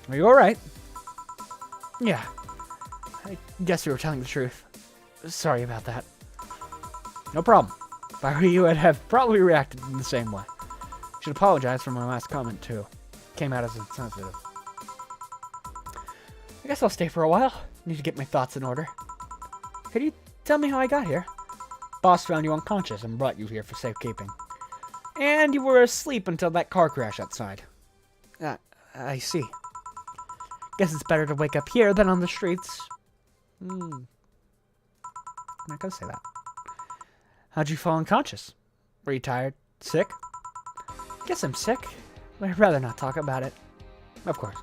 Are you alright? Yeah. I guess you were telling the truth. Sorry about that. No problem. If I were you, I'd have probably reacted in the same way. Should apologize for my last comment, too. Came out as insensitive. I guess I'll stay for a while. Need to get my thoughts in order. Could you tell me how I got here? Boss found you unconscious and brought you here for safekeeping. And you were asleep until that car crash outside. I see. Guess it's better to wake up here than on the streets. I'm not gonna say that. How'd you fall unconscious? Were you tired? Sick? Guess I'm sick. I'd rather not talk about it. Of course.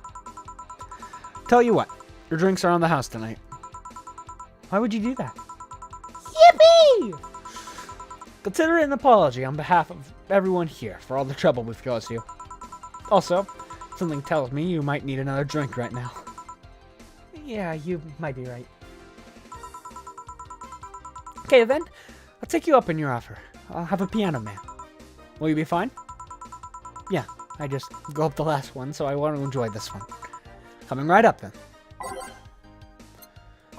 Tell you what, your drinks are on the house tonight. Why would you do that? Yippee! Consider it an apology on behalf of everyone here for all the trouble we've caused you. Also, something tells me you might need another drink right now. Yeah, you might be right. Okay, then. I'll take you up on your offer. I'll have a piano man. Will you be fine? Yeah, I just go up the last one, so I want to enjoy this one. Coming right up, then.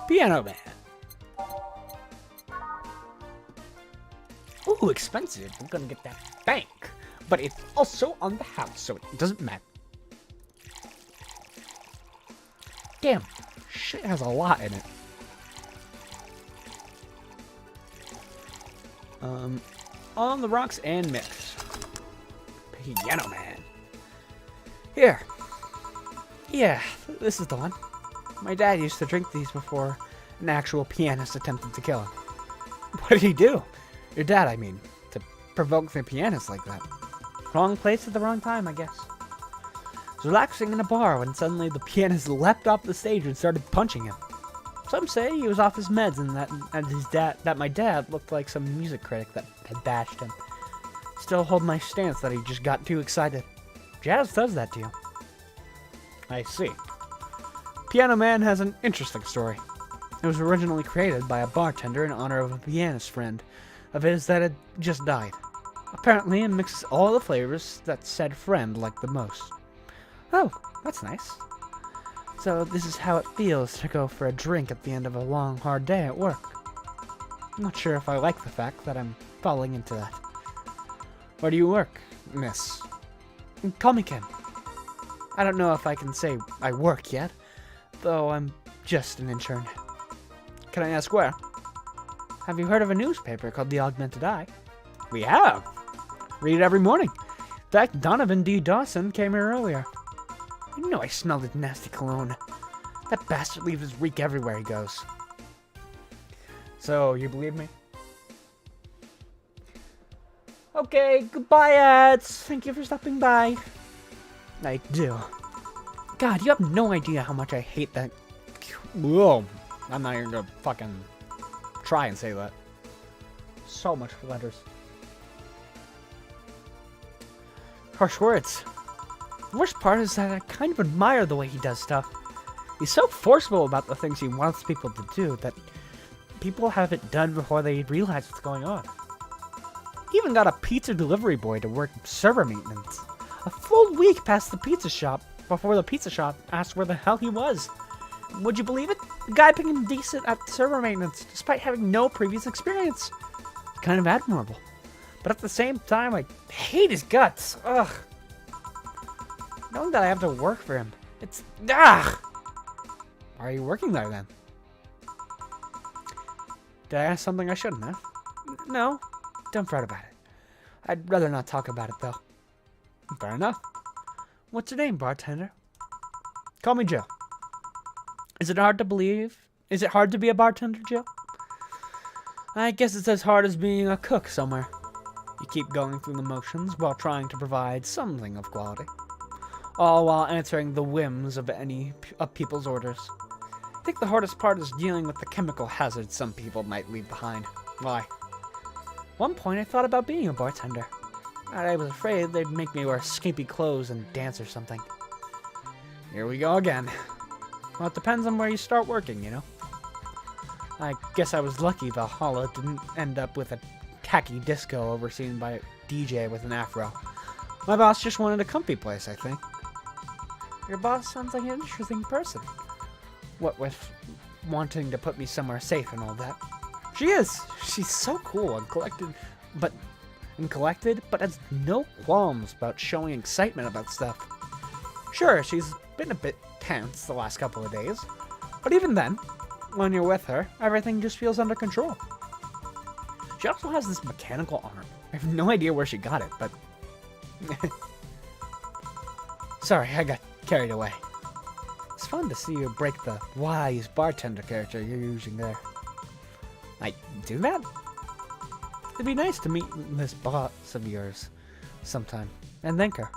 Piano man. Ooh, expensive. I'm gonna get that bank. But it's also on the house, so it doesn't matter. Damn, shit has a lot in it. On the rocks and mix. Piano man. Here. Yeah, this is the one. My dad used to drink these before an actual pianist attempted to kill him. What did he do? Your dad, I mean, to provoke the pianist like that. Wrong place at the wrong time, I guess. I was relaxing in a bar when suddenly the pianist leapt off the stage and started punching him. Some say he was off his meds and that my dad looked like some music critic that had bashed him. Still hold my stance that he just got too excited. Jazz does that to you. I see. Piano Man has an interesting story. It was originally created by a bartender in honor of a pianist friend of his that had just died. Apparently it mixes all the flavors that said friend liked the most. Oh, that's nice. So this is how it feels to go for a drink at the end of a long, hard day at work. I'm not sure if I like the fact that I'm falling into that. Where do you work, miss? Call me Kim. I don't know if I can say I work yet, though I'm just an intern. Can I ask where? Have you heard of a newspaper called The Augmented Eye? We have. Read it every morning. In fact, Donovan D. Dawson came here earlier. I know I smelled his nasty cologne. That bastard leaves his reek everywhere he goes. So, you believe me? Okay, goodbye, ads. Thank you for stopping by. I do. God, you have no idea how much I hate that. Whoa. I'm not even gonna fucking try and say that. So much letters. Harsh words. The worst part is that I kind of admire the way he does stuff. He's so forceful about the things he wants people to do that people have it done before they realize what's going on. He even got a pizza delivery boy to work server maintenance. A full week past the pizza shop before the pizza shop asked where the hell he was. Would you believe it? The guy became decent at server maintenance despite having no previous experience. It's kind of admirable. But at the same time, I hate his guts. Ugh. Knowing that I have to work for him, it's... Ugh! Why are you working there then? Did I ask something I shouldn't have? No. Don't fret about it. I'd rather not talk about it, though. Fair enough. What's your name, bartender? Call me Joe. Is it hard to believe? Is it hard to be a bartender, Joe? I guess it's as hard as being a cook somewhere. You keep going through the motions while trying to provide something of quality. All while answering the whims of any of people's orders. I think the hardest part is dealing with the chemical hazards some people might leave behind. Why? One point I thought about being a bartender. I was afraid they'd make me wear skimpy clothes and dance or something. Here we go again. Well, it depends on where you start working, you know? I guess I was lucky Valhalla didn't end up with a tacky disco overseen by a DJ with an afro. My boss just wanted a comfy place, I think. Your boss sounds like an interesting person. What with wanting to put me somewhere safe and all that. She is. She's so cool and collected, but has no qualms about showing excitement about stuff. Sure, she's been a bit tense the last couple of days, but even then, when you're with her, everything just feels under control. She also has this mechanical arm. I have no idea where she got it, but... Sorry, I got carried away. It's fun to see you break the wise bartender character you're using there. I do that? It'd be nice to meet this boss of yours sometime and thank her.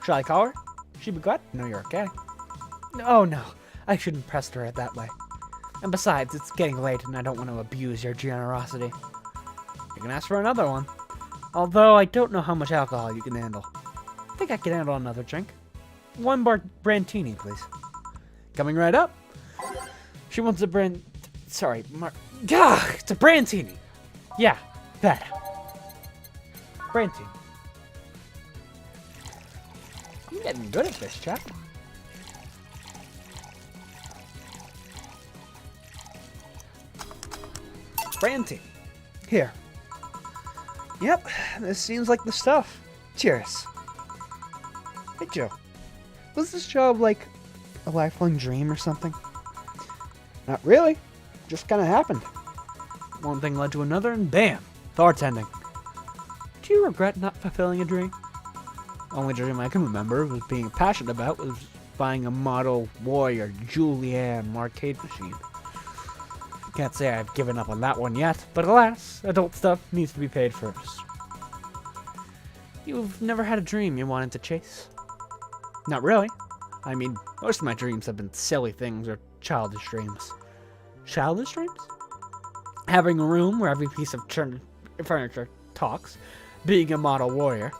Shall I call her? She'd be glad to know you're okay. Oh no, I shouldn't press her that way. And besides, it's getting late and I don't want to abuse your generosity. You can ask for another one. Although I don't know how much alcohol you can handle. I think I can handle another drink. One Brantini, please. Coming right up. She wants a it's a Brantini. Yeah, that. Brantini. I'm getting good at this, chap. Brantini. Here. Yep, this seems like the stuff. Cheers. Hey, Joe. Was this job like a lifelong dream or something? Not really. Just kind of happened. One thing led to another and bam, bartending. Do you regret not fulfilling a dream? Only dream I can remember was being passionate about was buying a model Warrior Julianne arcade machine. Can't say I've given up on that one yet, but alas, adult stuff needs to be paid first. You've never had a dream you wanted to chase? Not really. I mean, most of my dreams have been silly things or childish dreams. Childish dreams? Having a room where every piece of furniture talks, being a model warrior.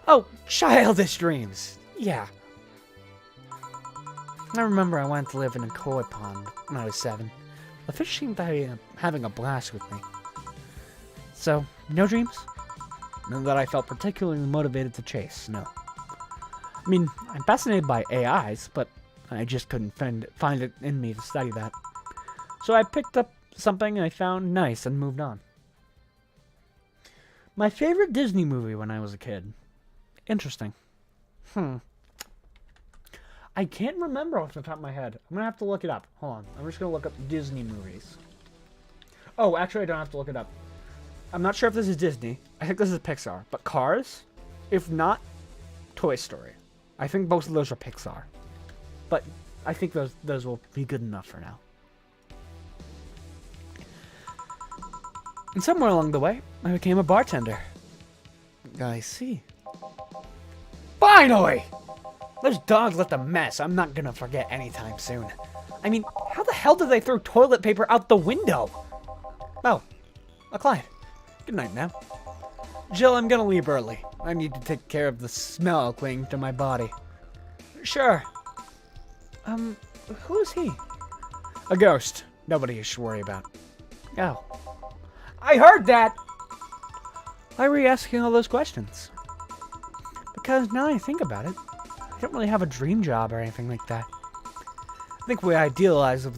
Oh, childish dreams! Yeah. I remember I wanted to live in a koi pond when I was 7. The fish seemed to be having a blast with me. So, no dreams? None that I felt particularly motivated to chase, no. I mean, I'm fascinated by AIs, but I just couldn't find it in me to study that. So I picked up something I found nice and moved on. My favorite Disney movie when I was a kid. Interesting. I can't remember off the top of my head. I'm going to have to look it up. Hold on. I'm just going to look up Disney movies. Oh, actually, I don't have to look it up. I'm not sure if this is Disney. I think this is Pixar. But Cars? If not, Toy Story. I think both of those are Pixar. But I think those will be good enough for now. And somewhere along the way, I became a bartender. I see. Finally! Those dogs left a mess I'm not gonna forget anytime soon. I mean, how the hell did they throw toilet paper out the window? Oh, a client. Good night, ma'am. Jill, I'm gonna leave early. I need to take care of the smell clinging to my body. Sure. Who is he? A ghost. Nobody you should worry about. Oh. I heard that! Why were you asking all those questions? Because now I think about it, I don't really have a dream job or anything like that. I think we idealize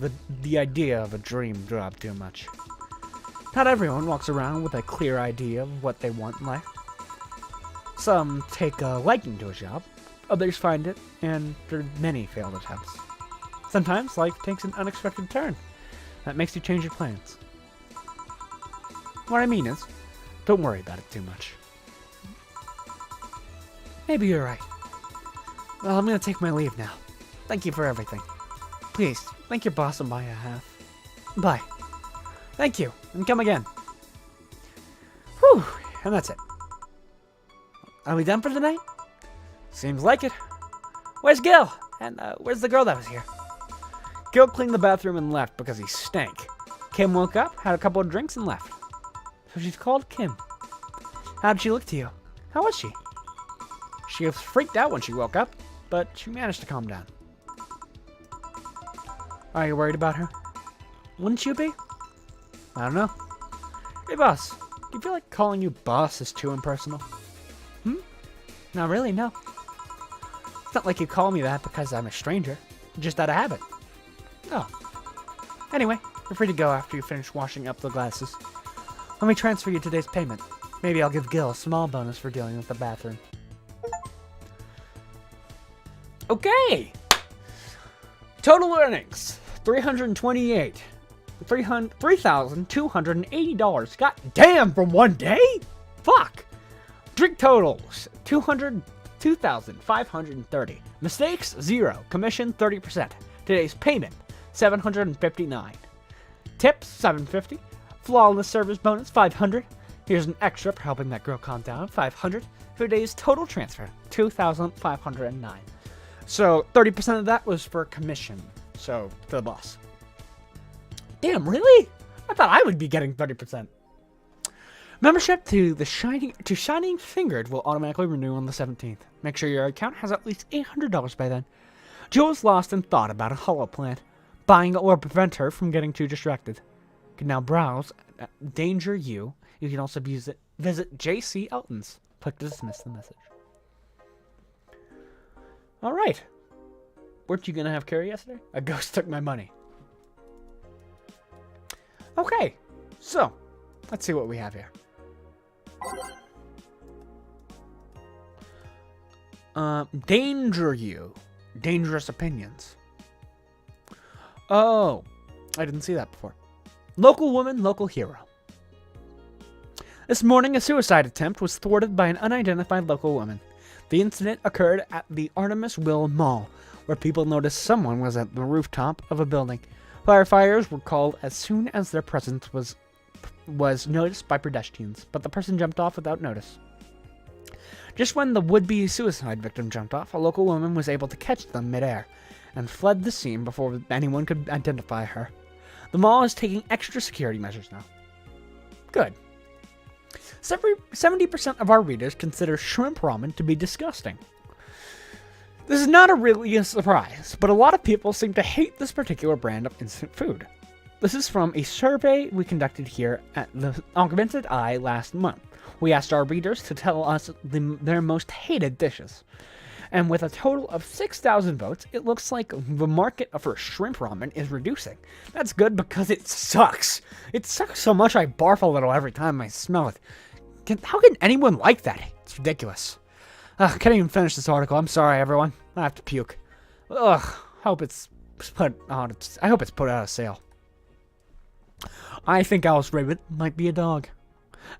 the idea of a dream job too much. Not everyone walks around with a clear idea of what they want in life. Some take a liking to a job, others find it, and there are many failed attempts. Sometimes life takes an unexpected turn that makes you change your plans. What I mean is, don't worry about it too much. Maybe you're right. Well, I'm gonna take my leave now. Thank you for everything. Please, thank your boss on my behalf. Bye. Thank you, and come again. Whew, and that's it. Are we done for tonight? Seems like it. Where's Gil? And where's the girl that was here? Gil cleaned the bathroom and left because he stank. Kim woke up, had a couple of drinks, and left. So she's called Kim. How did she look to you? How was she? She was freaked out when she woke up, but she managed to calm down. Are you worried about her? Wouldn't you be? I don't know. Hey, boss. Do you feel like calling you boss is too impersonal? Not really, no. It's not like you call me that because I'm a stranger. Just out of habit. Oh. Anyway, you're free to go after you finish washing up the glasses. Let me transfer you today's payment. Maybe I'll give Gil a small bonus for dealing with the bathroom. Okay! Total earnings, $328,280. God damn, from one day? Fuck! Drink totals, 202,530. Mistakes, 0. Commission, 30%. Today's payment, $759. Tips, $750. Flawless service bonus, $500. Here's an extra for helping that girl calm down, $500. For today's total transfer, $2,509. So 30% of that was for commission. So to the boss. Damn, really? I thought I would be getting 30%. Membership to Shining Fingered will automatically renew on the 17th. Make sure your account has at least $800 by then. Jill was lost in thought about a hollow plant. Buying or prevent her from getting too distracted. You can now browse Danger You. You can also visit J.C. Elton's. Click to dismiss the message. Alright. Weren't you gonna have curry yesterday? A ghost took my money. Okay. So, let's see what we have here. Danger You. Dangerous opinions. Oh. I didn't see that before. Local woman, local hero. This morning, a suicide attempt was thwarted by an unidentified local woman. The incident occurred at the Artemis Will Mall, where people noticed someone was at the rooftop of a building. Firefighters were called as soon as their presence was noticed by pedestrians, but the person jumped off without notice. Just when the would-be suicide victim jumped off, a local woman was able to catch them midair and fled the scene before anyone could identify her. The mall is taking extra security measures now. Good. 70% of our readers consider shrimp ramen to be disgusting. This is not really a surprise, but a lot of people seem to hate this particular brand of instant food. This is from a survey we conducted here at the Augmented Eye last month. We asked our readers to tell us their most hated dishes. And with a total of 6,000 votes, it looks like the market for shrimp ramen is reducing. That's good because it sucks. It sucks so much I barf a little every time I smell it. How can anyone like that? It's ridiculous. Can't even finish this article. I'm sorry, everyone. I have to puke. Ugh. I hope it's put out of sale. I think Alice Rabbit might be a dog.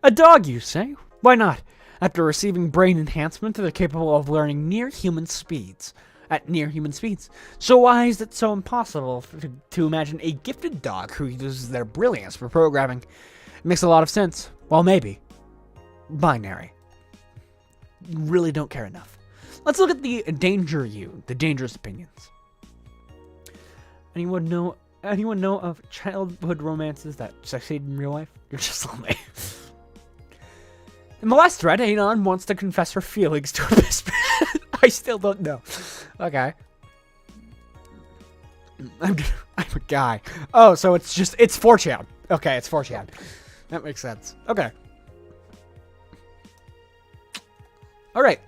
A dog, you say? Why not? After receiving brain enhancement, they're capable of learning near human speeds. at near human speeds. So why is it so impossible to imagine a gifted dog who uses their brilliance for programming? It makes a lot of sense. Well, maybe. Binary. Really don't care enough. Let's look at the dangerous opinions. Anyone know of childhood romances that succeed in real life? You're just lonely. In the last thread, Anon wants to confess her feelings to her best friend. I still don't know. Okay. I'm a guy. Oh, so it's 4chan. Okay, it's 4chan. That makes sense. Okay. All right.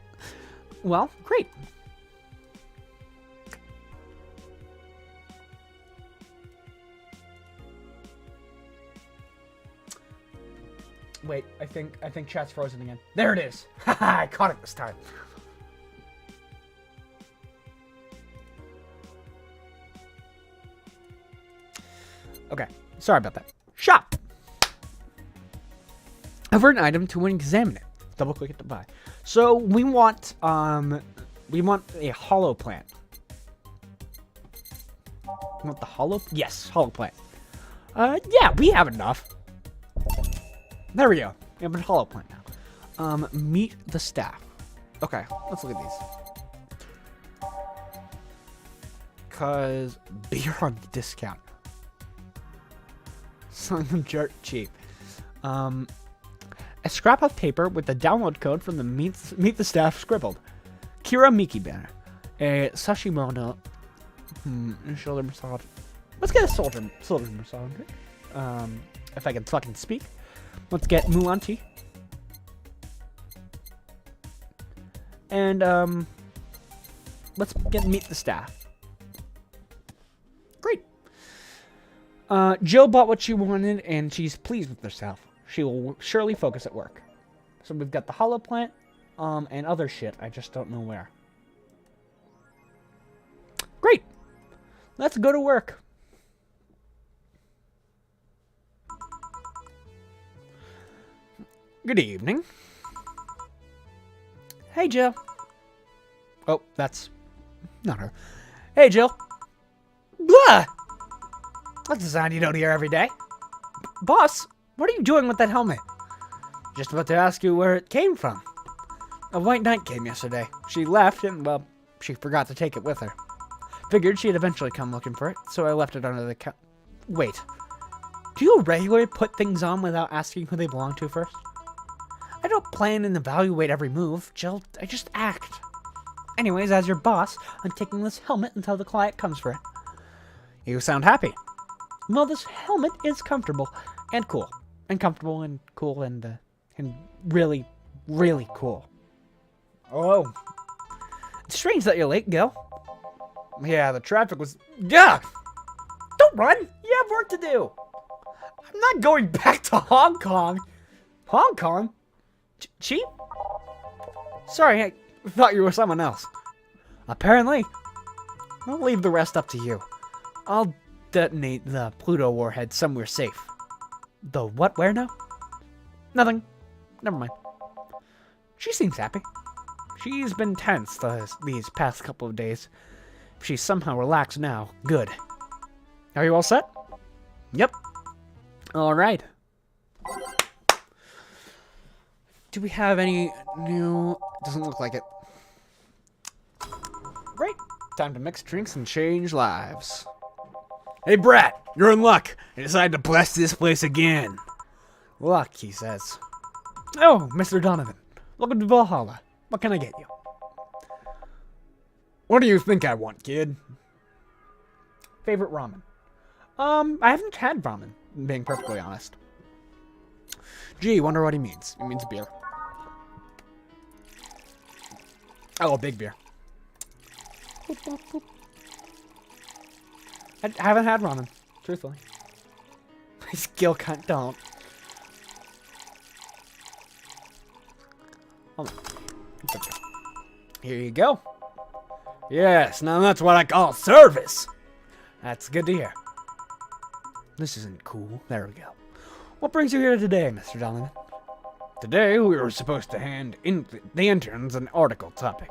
Well, great. Wait, I think chat's frozen again. There it is. Haha, I caught it this time. Okay, sorry about that. Shop. Over an item to examine it. Double click it to buy. So we want a hollow plant. You want the hollow? Yes, hollow plant. Yeah, we have enough. There we go. We have a hollow plant now. Meet the staff. Okay, let's look at these. Cause beer on discount. Selling them dirt cheap. A scrap of paper with the download code from the Meet the Staff scribbled. Kira Miki banner. A Sashimono. Shoulder massage. Let's get a shoulder massage. If I can fucking speak. Let's get Mulanti. And let's Meet the Staff. Great. Jill bought what she wanted, and she's pleased with herself. She will surely focus at work. So we've got the hollow plant, and other shit. I just don't know where. Great. Let's go to work. Good evening. Hey, Jill. Oh, that's not her. Hey, Jill. Blah! That's a sound you don't hear every day. Boss, what are you doing with that helmet? Just about to ask you where it came from. A white knight came yesterday. She left and, well, she forgot to take it with her. Figured she'd eventually come looking for it, so I left it under the Wait. Do you regularly put things on without asking who they belong to first? I don't plan and evaluate every move, Jill. I just act. Anyways, as your boss, I'm taking this helmet until the client comes for it. You sound happy. Well, this helmet is comfortable and cool. And comfortable and cool and really, really cool. Oh. It's strange that you're late, Gil. Yeah, the traffic was... Yeah! Don't run! You have work to do! I'm not going back to Hong Kong! Hong Kong? Cheap? Sorry, I thought you were someone else. Apparently. I'll leave the rest up to you. I'll detonate the Pluto warhead somewhere safe. The what? Where now? Nothing. Never mind. She seems happy. She's been tense these past couple of days. She's somehow relaxed now. Good. Are you all set? Yep. All right. Do we have any new... Doesn't look like it. Great. Time to mix drinks and change lives. Hey, Brat. You're in luck. I decided to blast this place again. Luck, he says. Oh, Mr. Donovan. Welcome to Valhalla. What can I get you? What do you think I want, kid? Favorite ramen? I haven't had ramen, being perfectly honest. Gee, wonder what he means. He means beer. Oh, a big beer. Boop, boop, boop. I haven't had ramen, truthfully. My skill cunt don't. Hold on. Here you go. Yes, now that's what I call service. That's good to hear. This isn't cool. There we go. What brings you here today, Mr. Donovan? Today, we were supposed to hand in the interns an article topic.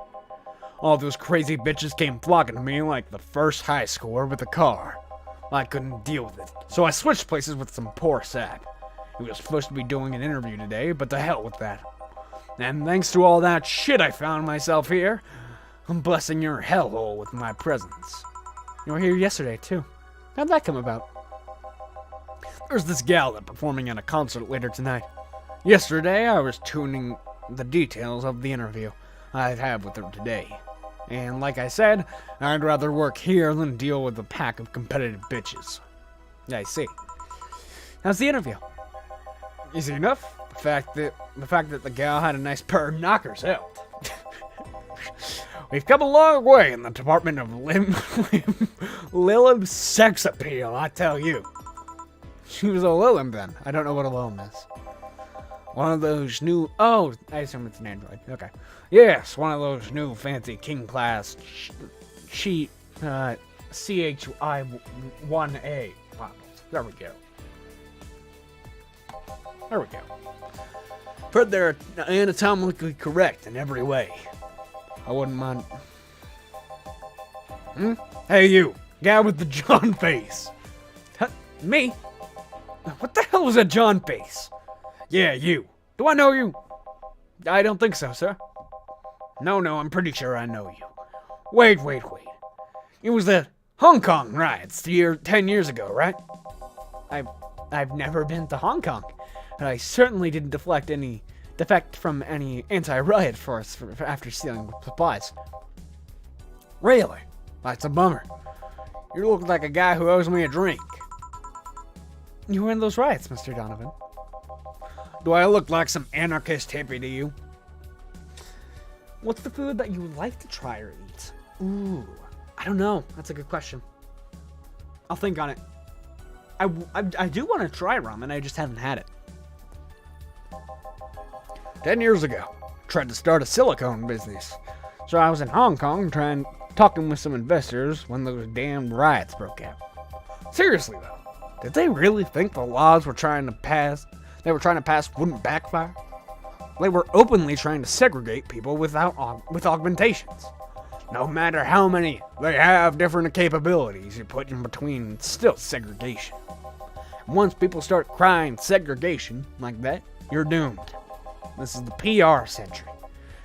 All those crazy bitches came flocking to me like the first high score with a car. I couldn't deal with it, so I switched places with some poor sap. He was supposed to be doing an interview today, but to hell with that. And thanks to all that shit, I found myself here. I'm blessing your hellhole with my presence. You were here yesterday, too. How'd that come about? There's this gal that's performing at a concert later tonight. Yesterday, I was tuning the details of the interview I'd have with her today. And like I said, I'd rather work here than deal with a pack of competitive bitches. I see. How's the interview? Easy enough. The fact that the gal had a nice pair of knockers helped. We've come a long way in the department of Lilim sex appeal, I tell you. She was a Lilim then. I don't know what a Lilim is. One of those new... Oh, I assume it's an android. Okay. Yes, one of those new fancy king class CHI-1A models. There we go. There we go. Heard they're anatomically correct in every way. I wouldn't mind... Hey you, guy with the John face. Me? What the hell was that John face? Yeah, you. Do I know you? I don't think so, sir. No, I'm pretty sure I know you. Wait. It was the Hong Kong riots 10 years ago, right? I've never been to Hong Kong, and I certainly didn't defect from any anti-riot force after stealing supplies. Really? That's a bummer. You look like a guy who owes me a drink. You were in those riots, Mr. Donovan. Do I look like some anarchist hippie to you? What's the food that you would like to try or eat? Ooh, I don't know. That's a good question. I'll think on it. I do want to try ramen. I just haven't had it. 10 years ago, I tried to start a silicone business. So I was in Hong Kong talking with some investors when those damn riots broke out. Seriously though, did they really think the laws they were trying to pass wouldn't backfire? They were openly trying to segregate people with augmentations. No matter how many they have different capabilities you put in between, it's still segregation. Once people start crying segregation like that, you're doomed. This is the PR century.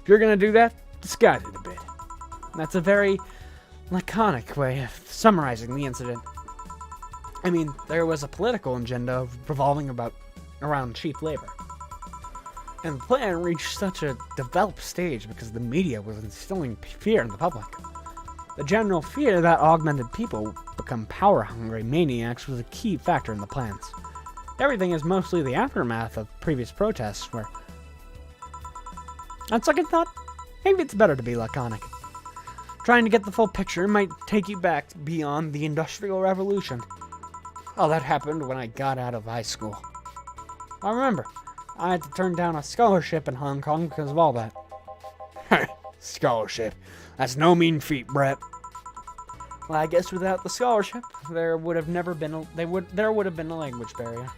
If you're gonna do that, disguise it a bit. That's a very laconic way of summarizing the incident. I mean, there was a political agenda revolving around cheap labor. And the plan reached such a developed stage because the media was instilling fear in the public. The general fear that augmented people become power-hungry maniacs was a key factor in the plans. Everything is mostly the aftermath of previous protests where... On second thought, maybe it's better to be laconic. Trying to get the full picture might take you back beyond the Industrial Revolution. Oh, that happened when I got out of high school. I remember, I had to turn down a scholarship in Hong Kong because of all that. Scholarship. That's no mean feat, Brett. Well, I guess without the scholarship, there would have been a language barrier.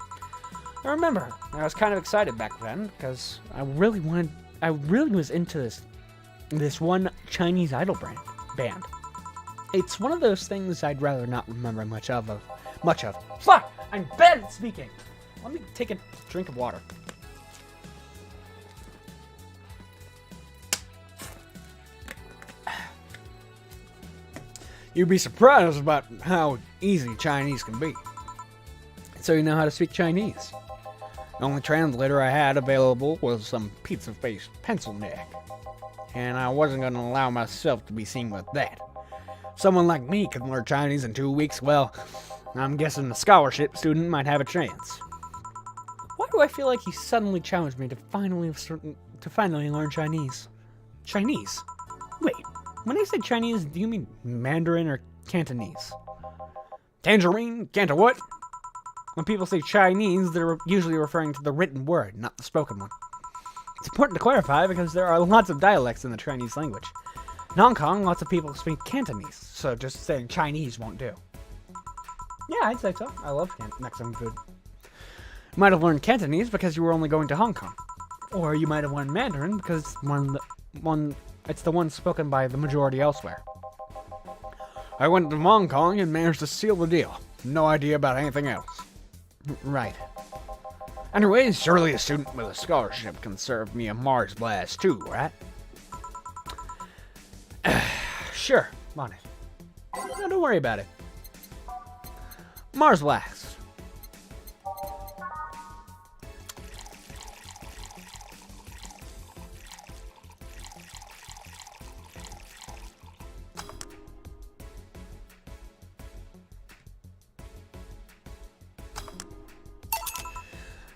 I remember, I was kind of excited back then because I really was into this one Chinese idol band. It's one of those things I'd rather not remember much of. Fuck! I'm bad at speaking! Let me take a drink of water. You'd be surprised about how easy Chinese can be. So you know how to speak Chinese? The only translator I had available was some pizza-faced pencil neck. And I wasn't going to allow myself to be seen with that. Someone like me can learn Chinese in 2 weeks, well, I'm guessing a scholarship student might have a chance. Why do I feel like he suddenly challenged me to finally learn Chinese? Chinese? Wait, when I say Chinese, do you mean Mandarin or Cantonese? Tangerine? Canto what? When people say Chinese, they're usually referring to the written word, not the spoken one. It's important to clarify because there are lots of dialects in the Chinese language. In Hong Kong, lots of people speak Cantonese, so just saying Chinese won't do. Yeah, I'd say so. I love Mexican food. You might have learned Cantonese because you were only going to Hong Kong. Or you might have learned Mandarin because one It's the one spoken by the majority elsewhere. I went to Hong Kong and managed to seal the deal. No idea about anything else. Right. Anyways, surely a student with a scholarship can serve me a Mars blast too, right? Sure, on it. No, don't worry about it. Mars blast.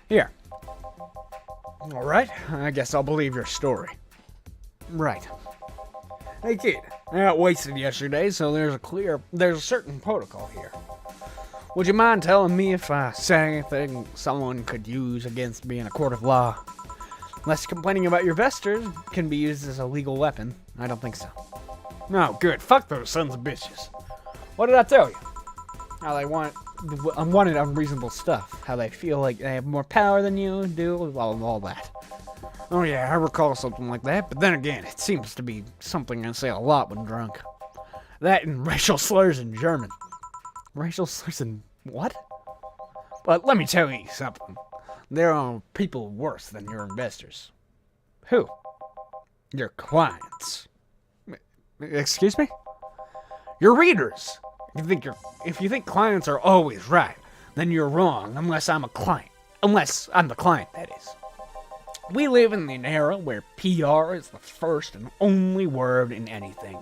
Here. Alright, I guess I'll believe your story. Right. Hey kid, I got wasted yesterday, so there's a certain protocol here. Would you mind telling me if I say anything someone could use against me in a court of law? Unless complaining about your vestors can be used as a legal weapon, I don't think so. No, good. Fuck those sons of bitches. What did I tell you? How they wanted unreasonable stuff. How they feel like they have more power than you do, all that. Oh yeah, I recall something like that, but then again, it seems to be something I say a lot when drunk. That and racial slurs in German. Racial slurs in what? But let me tell you something. There are people worse than your investors. Who? Your clients. Excuse me? Your readers. If you think clients are always right, then you're wrong, unless I'm a client. Unless I'm the client, that is. We live in an era where PR is the first and only word in anything.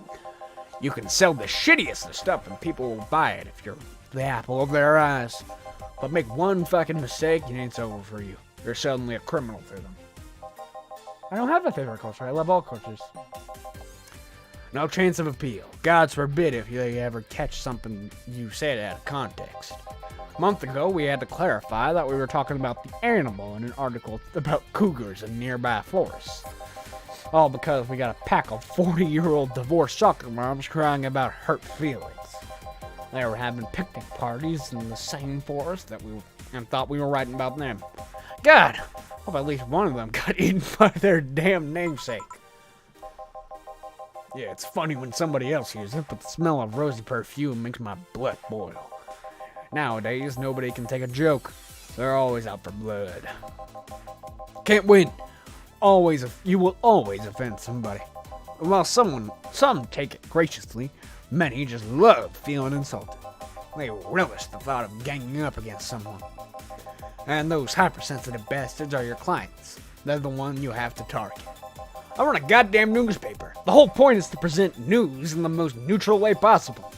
You can sell the shittiest of stuff and people will buy it if you're the apple of their eyes. But make one fucking mistake and it's over for you. You're suddenly a criminal to them. I don't have a favorite culture. I love all cultures. No chance of appeal. God forbid if they ever catch something you said out of context. A month ago, we had to clarify that we were talking about the animal in an article about cougars in nearby forests. All because we got a pack of 40-year-old divorced soccer moms crying about hurt feelings. They were having picnic parties in the same forest and thought we were writing about them. God, hope at least one of them got eaten by their damn namesake. Yeah, it's funny when somebody else hears it, but the smell of rosy perfume makes my blood boil. Nowadays, nobody can take a joke. They're always out for blood. Can't win. You will always offend somebody. And while some take it graciously, many just love feeling insulted. They relish the thought of ganging up against someone. And those hypersensitive bastards are your clients. They're the one you have to target. I run a goddamn newspaper. The whole point is to present news in the most neutral way possible.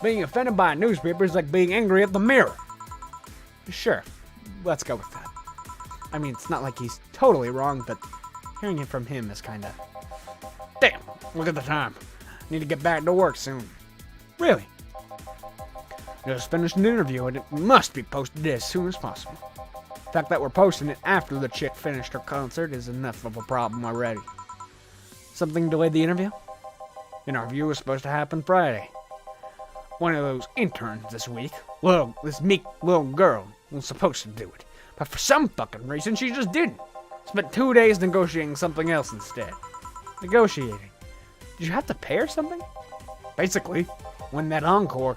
Being offended by a newspaper is like being angry at the mirror. Sure, let's go with that. I mean, it's not like he's totally wrong, but hearing it from him is kinda... Damn, look at the time. Need to get back to work soon. Really? Just finished an interview and it must be posted as soon as possible. The fact that we're posting it after the chick finished her concert is enough of a problem already. Something delayed the interview? Interview was supposed to happen Friday. One of those interns this week, this meek little girl, was supposed to do it. But for some fucking reason, she just didn't. Spent 2 days negotiating something else instead. Negotiating. Did you have to pay her something? Basically, when that encore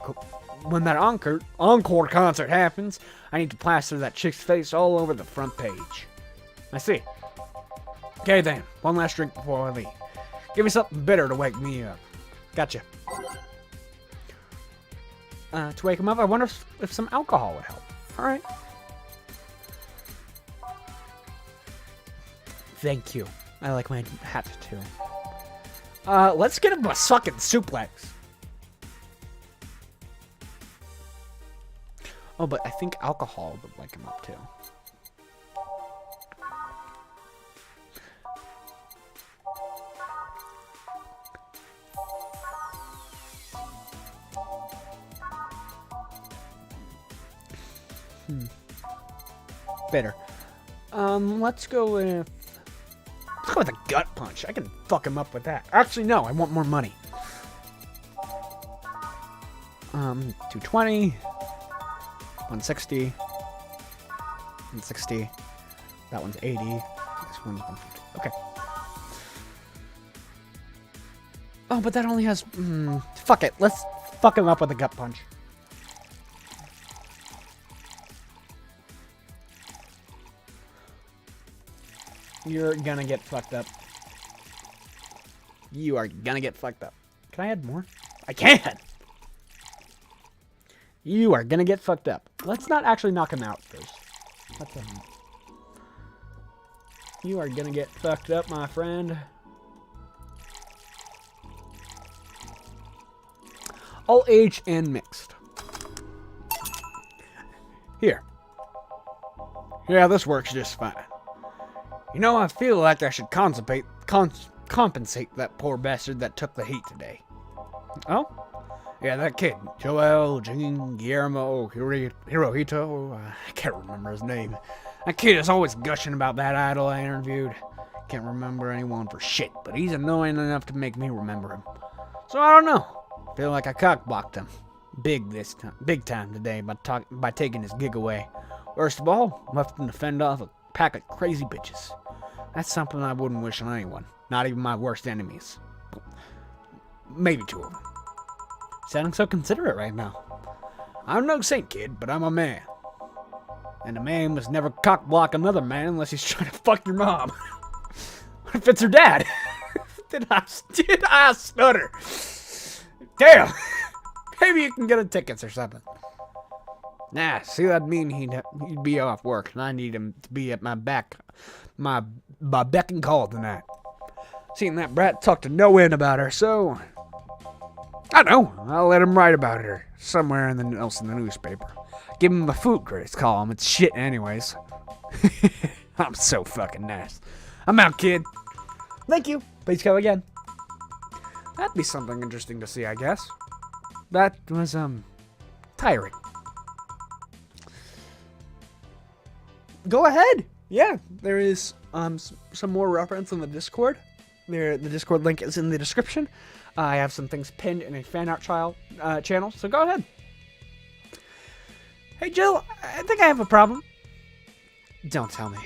concert happens, I need to plaster that chick's face all over the front page. I see. Okay then, one last drink before I leave. Give me something bitter to wake me up. Gotcha. To wake him up, I wonder if some alcohol would help. Alright. Thank you. I like my hat too. Let's get him a fucking suplex. Oh, but I think alcohol would wake him up too. Bitter. Let's go with a gut punch. I can fuck him up with that. Actually, no, I want more money. 220, 160, 160. That one's 80. This one's 150. Okay. Oh, but that only has... fuck it. Let's fuck him up with a gut punch. You're gonna get fucked up. You are gonna get fucked up. Can I add more? I can! You are gonna get fucked up. Let's not actually knock him out first. You are gonna get fucked up, my friend. All age and mixed. Here. Yeah, this works just fine. You know, I feel like I should compensate that poor bastard that took the heat today. Oh? Yeah, that kid. Joel, Jean, Guillermo, Hirohito. I can't remember his name. That kid is always gushing about that idol I interviewed. Can't remember anyone for shit, but he's annoying enough to make me remember him. So I don't know. Feel like I cockblocked him. Big time today by taking his gig away. Worst of all, left him to fend off a pack of crazy bitches. That's something I wouldn't wish on anyone. Not even my worst enemies. Maybe two of them. Sounding so considerate right now. I'm no saint, kid, but I'm a man. And a man must never cockblock another man unless he's trying to fuck your mom. What if it's her dad? Did I stutter? Damn! Maybe you can get him tickets or something. Nah, see, that'd mean he'd be off work, and I need him to be at my beck and call tonight. Seen that brat talk to no end about her, so I don't know. I'll let him write about her somewhere else in the newspaper. Give him the food critics column. It's shit anyways. I'm so fucking nice. I'm out, kid. Thank you. Please go again. That'd be something interesting to see, I guess. That was, tiring. Go ahead. Yeah, there is, some more reference in the Discord. The Discord link is in the description. I have some things pinned in a fan art channel, so go ahead. Hey, Jill, I think I have a problem. Don't tell me.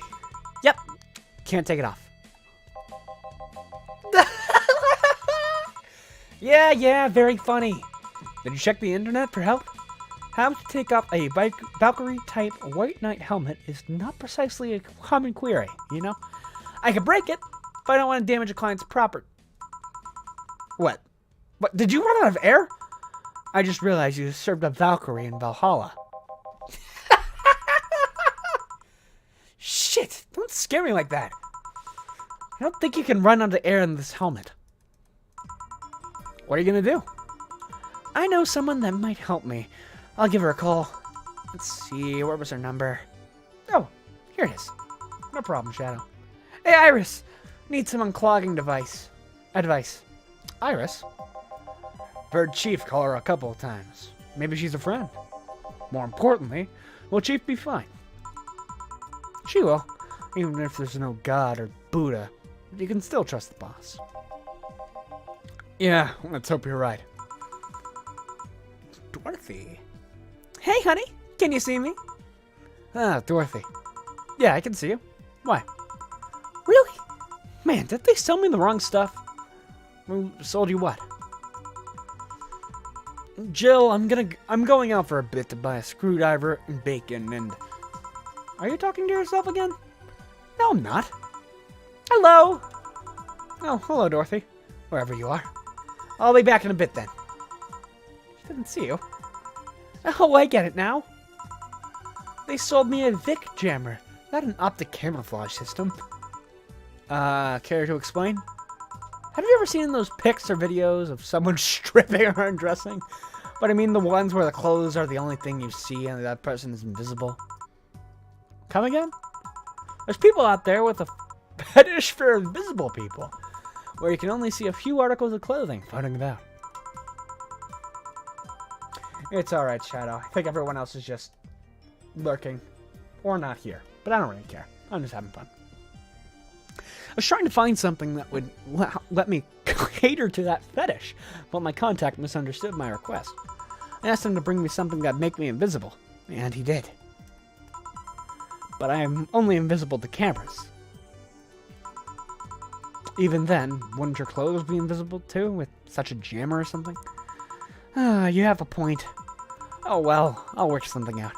Yep. Can't take it off. Yeah, very funny. Did you check the internet for help? How to take off a Valkyrie-type White Knight helmet is not precisely a common query, you know? I could break it, but I don't want to damage a client's property. What? What? Did you run out of air? I just realized you served a Valkyrie in Valhalla. Shit! Don't scare me like that. I don't think you can run out of air in this helmet. What are you gonna do? I know someone that might help me. I'll give her a call. Let's see, where was her number? Oh, here it is. No problem, Shadow. Hey, Iris! Need some unclogging advice. Iris? I've heard Chief call her a couple of times. Maybe she's a friend. More importantly, will Chief be fine? She will. Even if there's no God or Buddha, you can still trust the boss. Yeah, let's hope you're right. Dorothy. Hey, honey. Can you see me? Ah, Dorothy. Yeah, I can see you. Why? Really? Man, did they sell me the wrong stuff? Who sold you what? Jill, I'm going out for a bit to buy a screwdriver and bacon and... Are you talking to yourself again? No, I'm not. Hello. Oh, hello, Dorothy. Wherever you are. I'll be back in a bit then. She didn't see you. Oh, I get it now. They sold me a Vic jammer, not an optic camouflage system. Care to explain? Have you ever seen those pics or videos of someone stripping or undressing? But I mean the ones where the clothes are the only thing you see and that person is invisible. Come again? There's people out there with a fetish for invisible people, where you can only see a few articles of clothing floating about. It's alright, Shadow. I think everyone else is just lurking. Or not here. But I don't really care. I'm just having fun. I was trying to find something that would let me cater to that fetish, but my contact misunderstood my request. I asked him to bring me something that'd make me invisible, and he did. But I am only invisible to cameras. Even then, wouldn't your clothes be invisible too, with such a jammer or something? Ah, you have a point. Oh well, I'll work something out.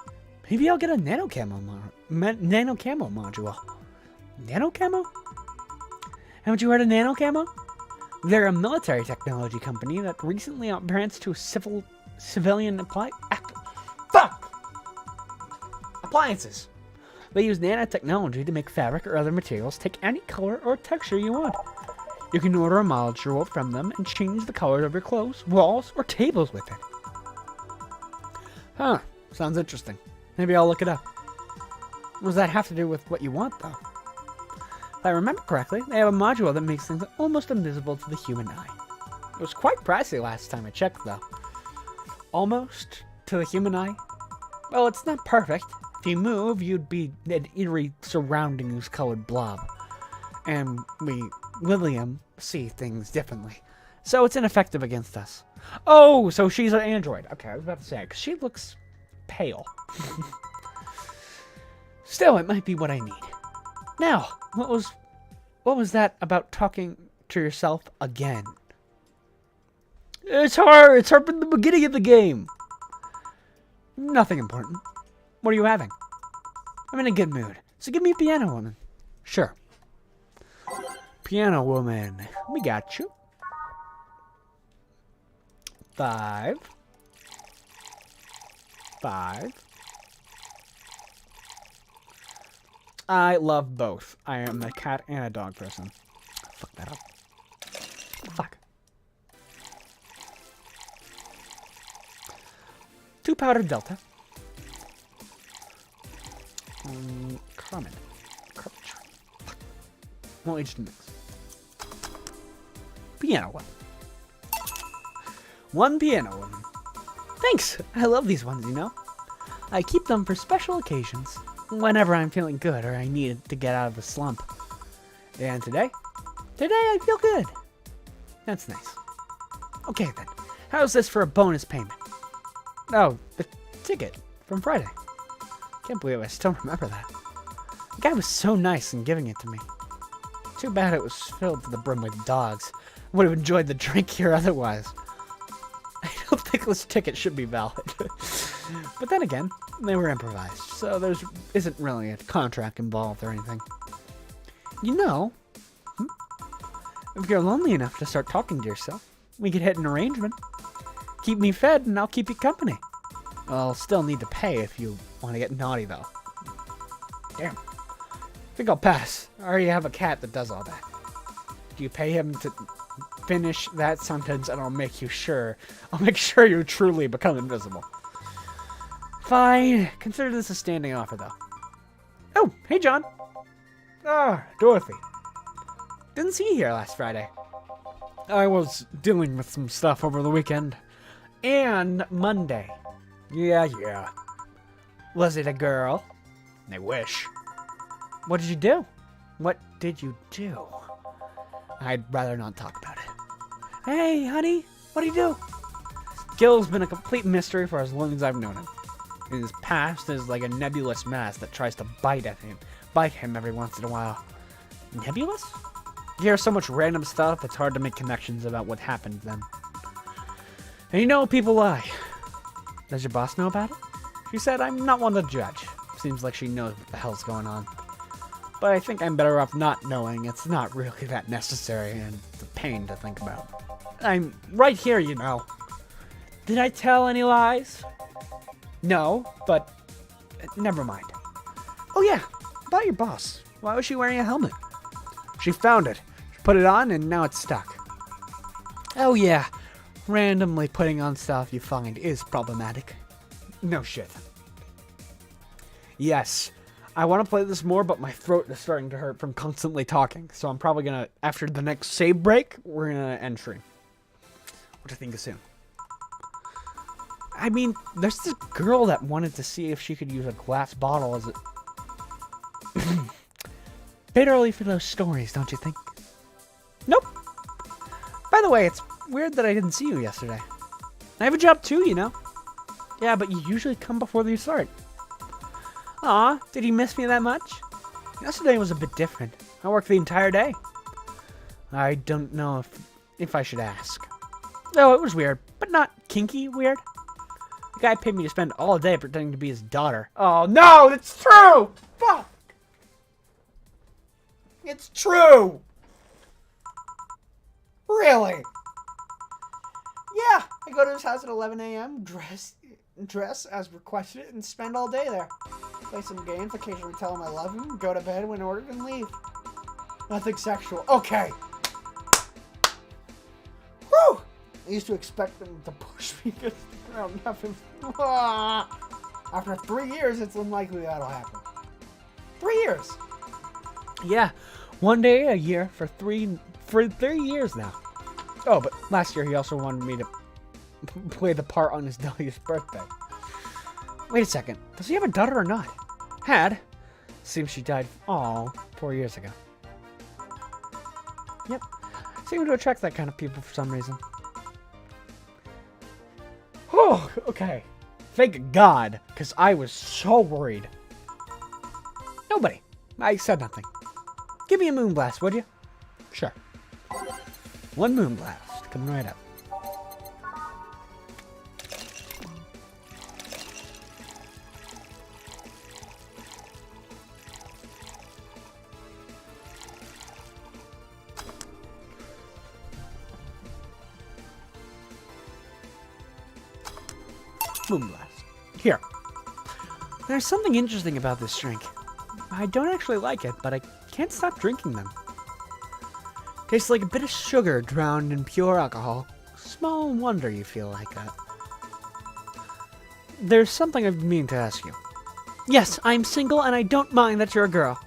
Maybe I'll get a nano camo module. Nano camo? Haven't you heard of nano camo? They're a military technology company that recently outbranched to civilian appliances. They use nanotechnology to make fabric or other materials take any color or texture you want. You can order a module from them and change the colors of your clothes, walls, or tables with it. Huh, sounds interesting. Maybe I'll look it up. What does that have to do with what you want, though? If I remember correctly, they have a module that makes things almost invisible to the human eye. It was quite pricey last time I checked, though. Almost to the human eye? Well, it's not perfect. If you move, you'd be an eerie surroundings-colored blob. And we, William, see things differently. So it's ineffective against us. Oh, so she's an android. Okay, I was about to say, because she looks pale. Still, it might be what I need. Now, what was that about talking to yourself again? It's her! It's her from the beginning of the game! Nothing important. What are you having? I'm in a good mood, so give me a piano woman. Sure. Piano woman. We got you. 5. 5. I love both. I am a cat and a dog person. Fuck that up. Fuck. 2 powdered Delta. Carmen. Won't age to mix. Piano one. 1 piano woman. Thanks! I love these ones, you know? I keep them for special occasions. Whenever I'm feeling good or I need to get out of a slump. And today I feel good. That's nice. Okay then, how's this for a bonus payment? Oh, the ticket from Friday. Can't believe I still remember that. The guy was so nice in giving it to me. Too bad it was filled to the brim with dogs. I would have enjoyed the drink here otherwise. I don't think this ticket should be valid. But then again, they were improvised, so there isn't really a contract involved or anything. You know, if you're lonely enough to start talking to yourself, we could hit an arrangement. Keep me fed and I'll keep you company. I'll still need to pay if you want to get naughty, though. Damn. I think I'll pass. I already have a cat that does all that. Do you pay him to finish that sentence and I'll make sure you truly become invisible. Fine. Consider this a standing offer, though. Oh, hey, John. Ah, Dorothy. Didn't see you here last Friday. I was dealing with some stuff over the weekend. And Monday. Yeah. Was it a girl? I wish. What did you do? What did you do? I'd rather not talk about it. Hey, honey, what do you do? Gil's been a complete mystery for as long as I've known him. His past is like a nebulous mass that tries to bite him every once in a while. Nebulous? You hear so much random stuff, it's hard to make connections about what happened then. And you know, people lie. Does your boss know about it? She said I'm not one to judge. Seems like she knows what the hell's going on. But I think I'm better off not knowing. It's not really that necessary, and it's a pain to think about. I'm right here, you know. Did I tell any lies? No, but never mind. Oh yeah, about your boss. Why was she wearing a helmet? She found it. She put it on, and now it's stuck. Oh yeah, randomly putting on stuff you find is problematic. No shit. Yes, I want to play this more, but my throat is starting to hurt from constantly talking. So I'm probably going to, after the next save break, we're going to end stream. Which I think is soon. I mean, there's this girl that wanted to see if she could use a glass bottle as a... Bit early for those stories, don't you think? Nope. By the way, it's weird that I didn't see you yesterday. I have a job too, you know. Yeah, but you usually come before you start. Aw, did you miss me that much? Yesterday was a bit different. I worked the entire day. I don't know if I should ask. No, it was weird, but not kinky weird. The guy paid me to spend all day pretending to be his daughter. Oh, no, that's true! Fuck! It's true! Really? Yeah, I go to his house at 11 a.m., dress as requested, and spend all day there. Play some games, occasionally tell him I love him, go to bed when ordered, and leave. Nothing sexual. Okay. Whew! I used to expect them to push me against the ground. Nothing. After 3 years, it's unlikely that'll happen. 3 years. Yeah, one day a year for 3 years now. Oh, but last year he also wanted me to play the part on his daughter's birthday. Wait a second. Does he have a daughter or not? Had. Seems she died 4 years ago. Yep. Seem to attract that kind of people for some reason. Oh, okay. Thank God, because I was so worried. Nobody. I said nothing. Give me a moonblast, would you? Sure. One moonblast. Coming right up. Moonblast. Here. There's something interesting about this drink. I don't actually like it, but I can't stop drinking them. Tastes like a bit of sugar drowned in pure alcohol. Small wonder you feel like that. There's something I've been meaning to ask you. Yes, I'm single and I don't mind that you're a girl.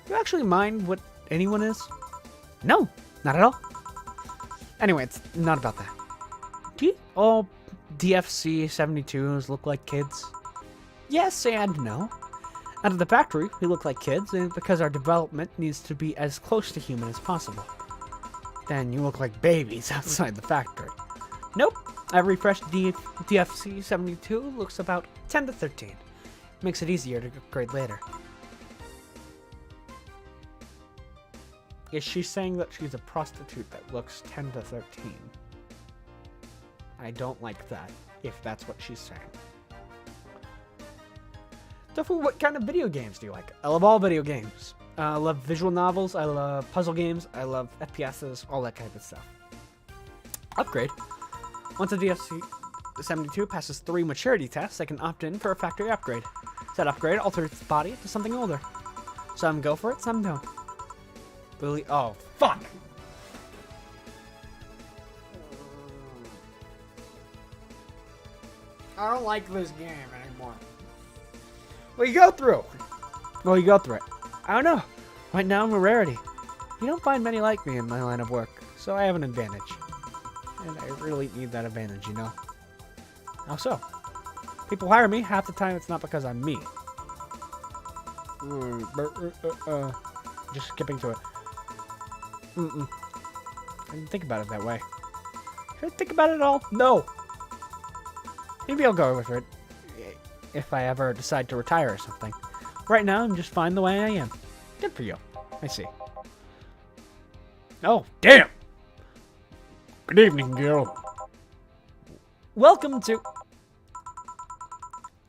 Do you actually mind what anyone is? No, not at all. Anyway, it's not about that. Do you all DFC 72s look like kids? Yes and no. Out of the factory, we look like kids, and because our development needs to be as close to human as possible. Then you look like babies outside the factory. Nope. Every fresh DFC 72 looks about 10 to 13. Makes it easier to upgrade later. Is she saying that she's a prostitute that looks 10 to 13? I don't like that, if that's what she's saying. So what kind of video games do you like? I love all video games. I love visual novels, I love puzzle games, I love FPSs, all that kind of stuff. Upgrade. Once a DFC 72 passes 3 maturity tests, I can opt in for a factory upgrade. That upgrade alters its body to something older. Some go for it, some don't. Really? Oh, fuck! I don't like this game anymore. Well, you go through it. I don't know. Right now, I'm a rarity. You don't find many like me in my line of work, so I have an advantage. And I really need that advantage, you know? How so? People hire me, half the time it's not because I'm me. Just skipping to it. I didn't think about it that way. Should I think about it at all? No! Maybe I'll go with it if I ever decide to retire or something. Right now, I'm just fine the way I am. Good for you. I see. Oh, damn! Good evening, girl. Welcome to...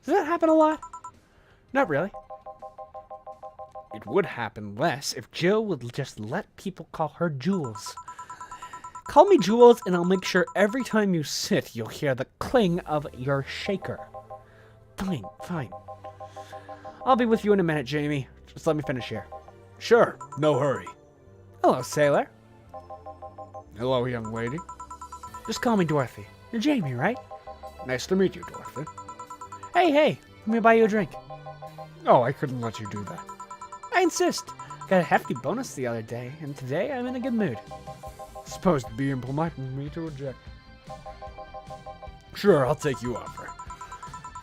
Does that happen a lot? Not really. It would happen less if Jill would just let people call her Jules. Call me Jules, and I'll make sure every time you sit, you'll hear the cling of your shaker. Fine, fine. I'll be with you in a minute, Jamie. Just let me finish here. Sure, no hurry. Hello, sailor. Hello, young lady. Just call me Dorothy. You're Jamie, right? Nice to meet you, Dorothy. Hey, let me buy you a drink. Oh, I couldn't let you do that. I insist. Got a hefty bonus the other day, and today I'm in a good mood. Supposed to be impolite for me to reject. Sure, I'll take you offer.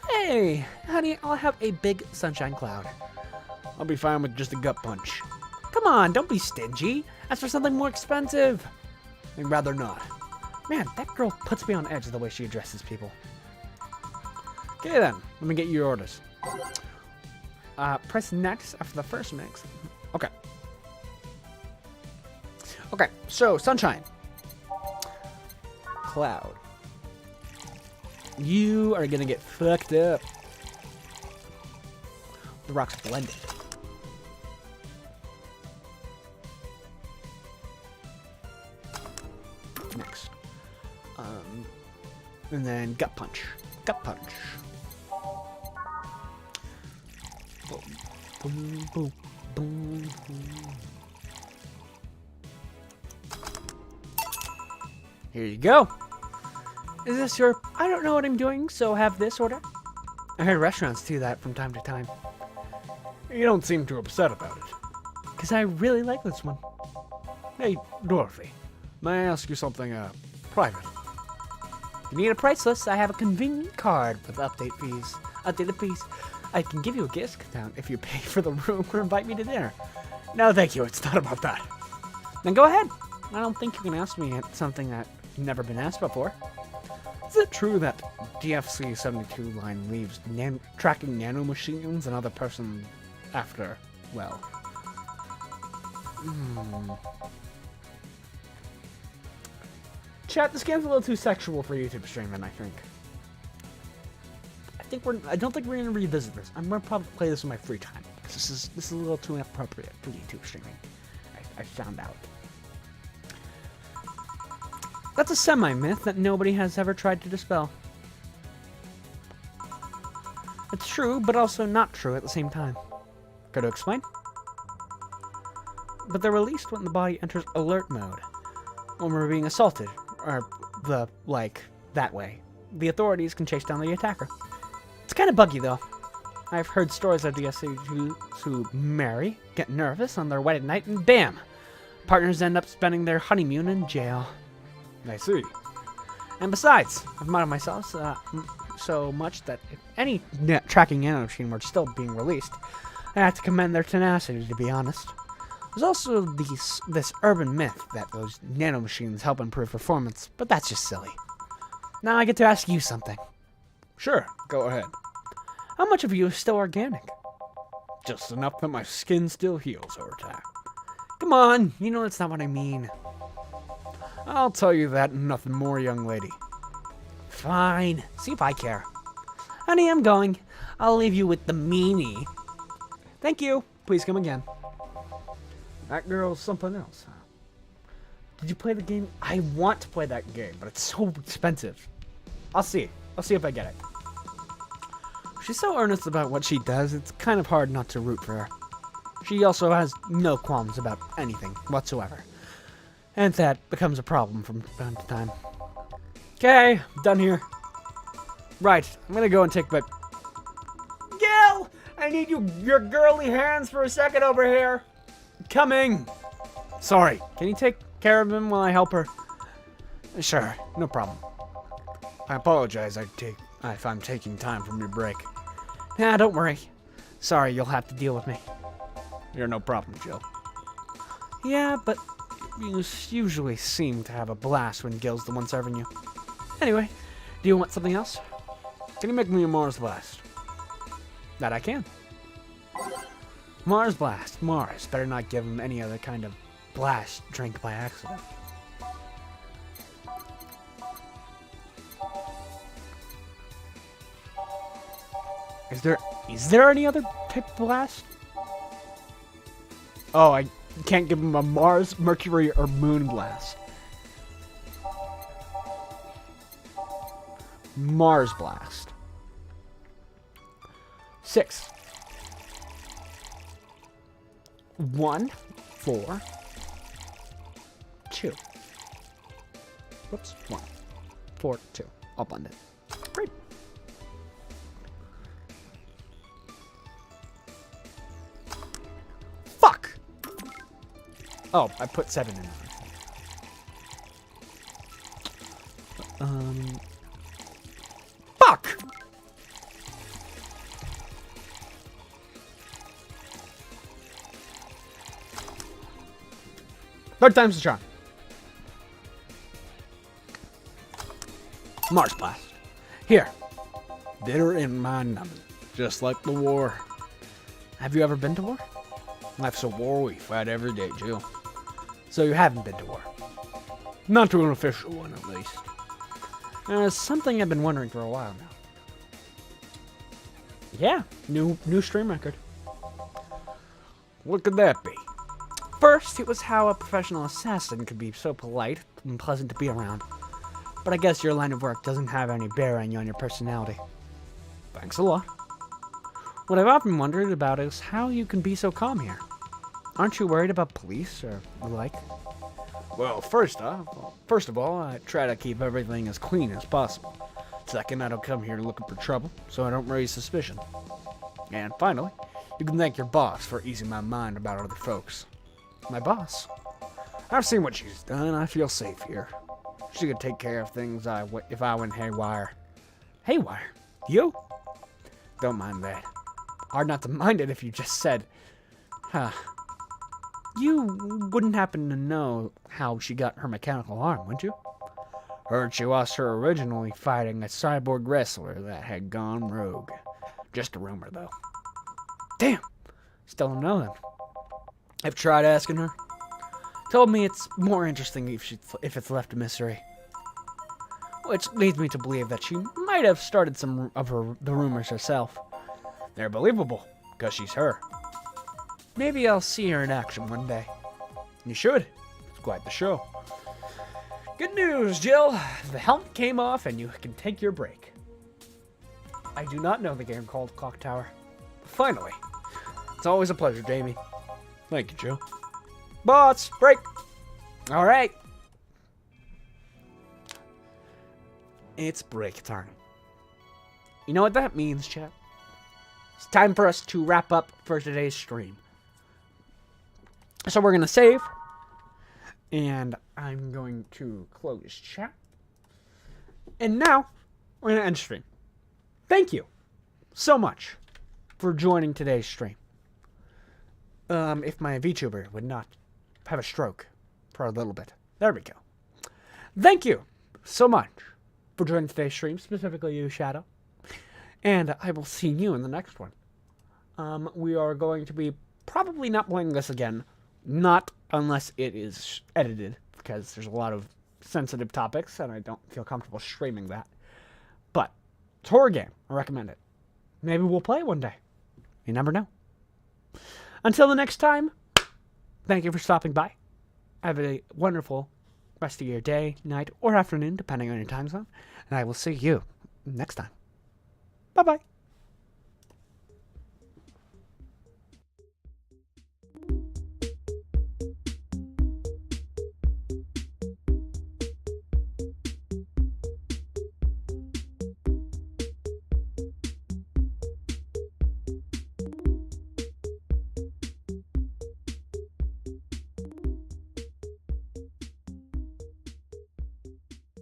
Hey, honey, I'll have a big sunshine cloud. I'll be fine with just a gut punch. Come on, don't be stingy. Ask for something more expensive. I'd rather not. Man, that girl puts me on edge the way she addresses people. Okay then, let me get you your orders. Press next after the first mix. Okay. Okay, so Sunshine. Cloud. You are gonna get fucked up. The rock's blended. Next. And then Gut Punch. Gut Punch. Boom, boom, boom, boom, boom. Here you go. Is this your... I don't know what I'm doing, so have this order? I heard restaurants do that from time to time. You don't seem too upset about it. Because I really like this one. Hey, Dorothy, may I ask you something, private? If you need a price list, I have a convenient card with updated fees. I can give you a discount if you pay for the room or invite me to dinner. No, thank you. It's not about that. Then go ahead. I don't think you can ask me something that's never been asked before. Is it true that DFC-72 line leaves tracking nanomachines and other person after, well... Chat, this game's a little too sexual for YouTube streaming, I think. I don't think we're gonna revisit this. I'm gonna probably play this in my free time. This is a little too inappropriate for YouTube streaming. I found out. That's a semi-myth that nobody has ever tried to dispel. It's true, but also not true at the same time. Care to explain? But they're released when the body enters alert mode. When we're being assaulted, or that way. The authorities can chase down the attacker. It's kind of buggy, though. I've heard stories of DSC who marry, get nervous on their wedding night, and bam! Partners end up spending their honeymoon in jail. I see. And besides, I've modded myself so much that if any tracking nanomachine were still being released, I have to commend their tenacity, to be honest. There's also this urban myth that those nanomachines help improve performance, but that's just silly. Now I get to ask you something. Sure, go ahead. How much of you is still organic? Just enough that my skin still heals over time. Come on, you know that's not what I mean. I'll tell you that and nothing more, young lady. Fine, see if I care. Honey, I'm going. I'll leave you with the meanie. Thank you. Please come again. That girl's something else, huh? Did you play the game? I want to play that game, but it's so expensive. I'll see. I'll see if I get it. She's so earnest about what she does, it's kind of hard not to root for her. She also has no qualms about anything whatsoever. And that becomes a problem from time to time. Okay, done here. Right, I'm gonna go and take my... Gil! I need your girly hands for a second over here. Coming! Sorry, can you take care of him while I help her? Sure, no problem. I apologize if I'm taking time from your break. Nah, don't worry. Sorry, you'll have to deal with me. You're no problem, Jill. Yeah, but you usually seem to have a blast when Gil's the one serving you. Anyway, do you want something else? Can you make me a Mars Blast? That I can. Mars Blast. Mars. Better not give him any other kind of blast drink by accident. Is there any other type of blast? Oh, I can't give him a Mars, Mercury, or Moon Blast. Mars Blast. 6. 1, 4, 2. Whoops, 1, 4, 2. I'll blend it. Great. Fuck! Oh, I put 7 in there. Fuck! Third time's the charm. Mars Blast. Here. Bitter in my numbin', just like the war. Have you ever been to war? Life's a war we fight every day, Jill. So you haven't been to war. Not to an official one, at least. Something I've been wondering for a while now. Yeah, new stream record. What could that be? First, it was how a professional assassin could be so polite and pleasant to be around. But I guess your line of work doesn't have any bearing on your personality. Thanks a lot. What I've often wondered about is how you can be so calm here. Aren't you worried about police or the like? Well, first of all, I try to keep everything as clean as possible. Second, I don't come here looking for trouble, so I don't raise suspicion. And finally, you can thank your boss for easing my mind about other folks. My boss? I've seen what she's done, and I feel safe here. She could take care of things if I went haywire. Haywire? You? Don't mind that. Hard not to mind it if you just said, You wouldn't happen to know how she got her mechanical arm, would you? Heard she lost her originally fighting a cyborg wrestler that had gone rogue. Just a rumor, though. Damn! Still don't know then. I've tried asking her. Told me it's more interesting if it's left a mystery. Which leads me to believe that she might have started some of the rumors herself. They're believable, because she's her. Maybe I'll see her in action one day. You should. It's quite the show. Good news, Jill. The helmet came off and you can take your break. I do not know the game called Clock Tower. Finally. It's always a pleasure, Jamie. Thank you, Joe. Boss, break. All right. It's break time. You know what that means, chat? It's time for us to wrap up for today's stream. So we're going to save. And I'm going to close chat. And now, we're going to end stream. Thank you so much for joining today's stream. If my VTuber would not have a stroke for a little bit. There we go. Thank you so much for joining today's stream, specifically you, Shadow. And I will see you in the next one. We are going to be probably not playing this again. Not unless it is edited, because there's a lot of sensitive topics, and I don't feel comfortable streaming that. But it's a horror game. I recommend it. Maybe we'll play it one day. You never know. Until the next time, thank you for stopping by. Have a wonderful rest of your day, night, or afternoon, depending on your time zone. And I will see you next time. Bye-bye.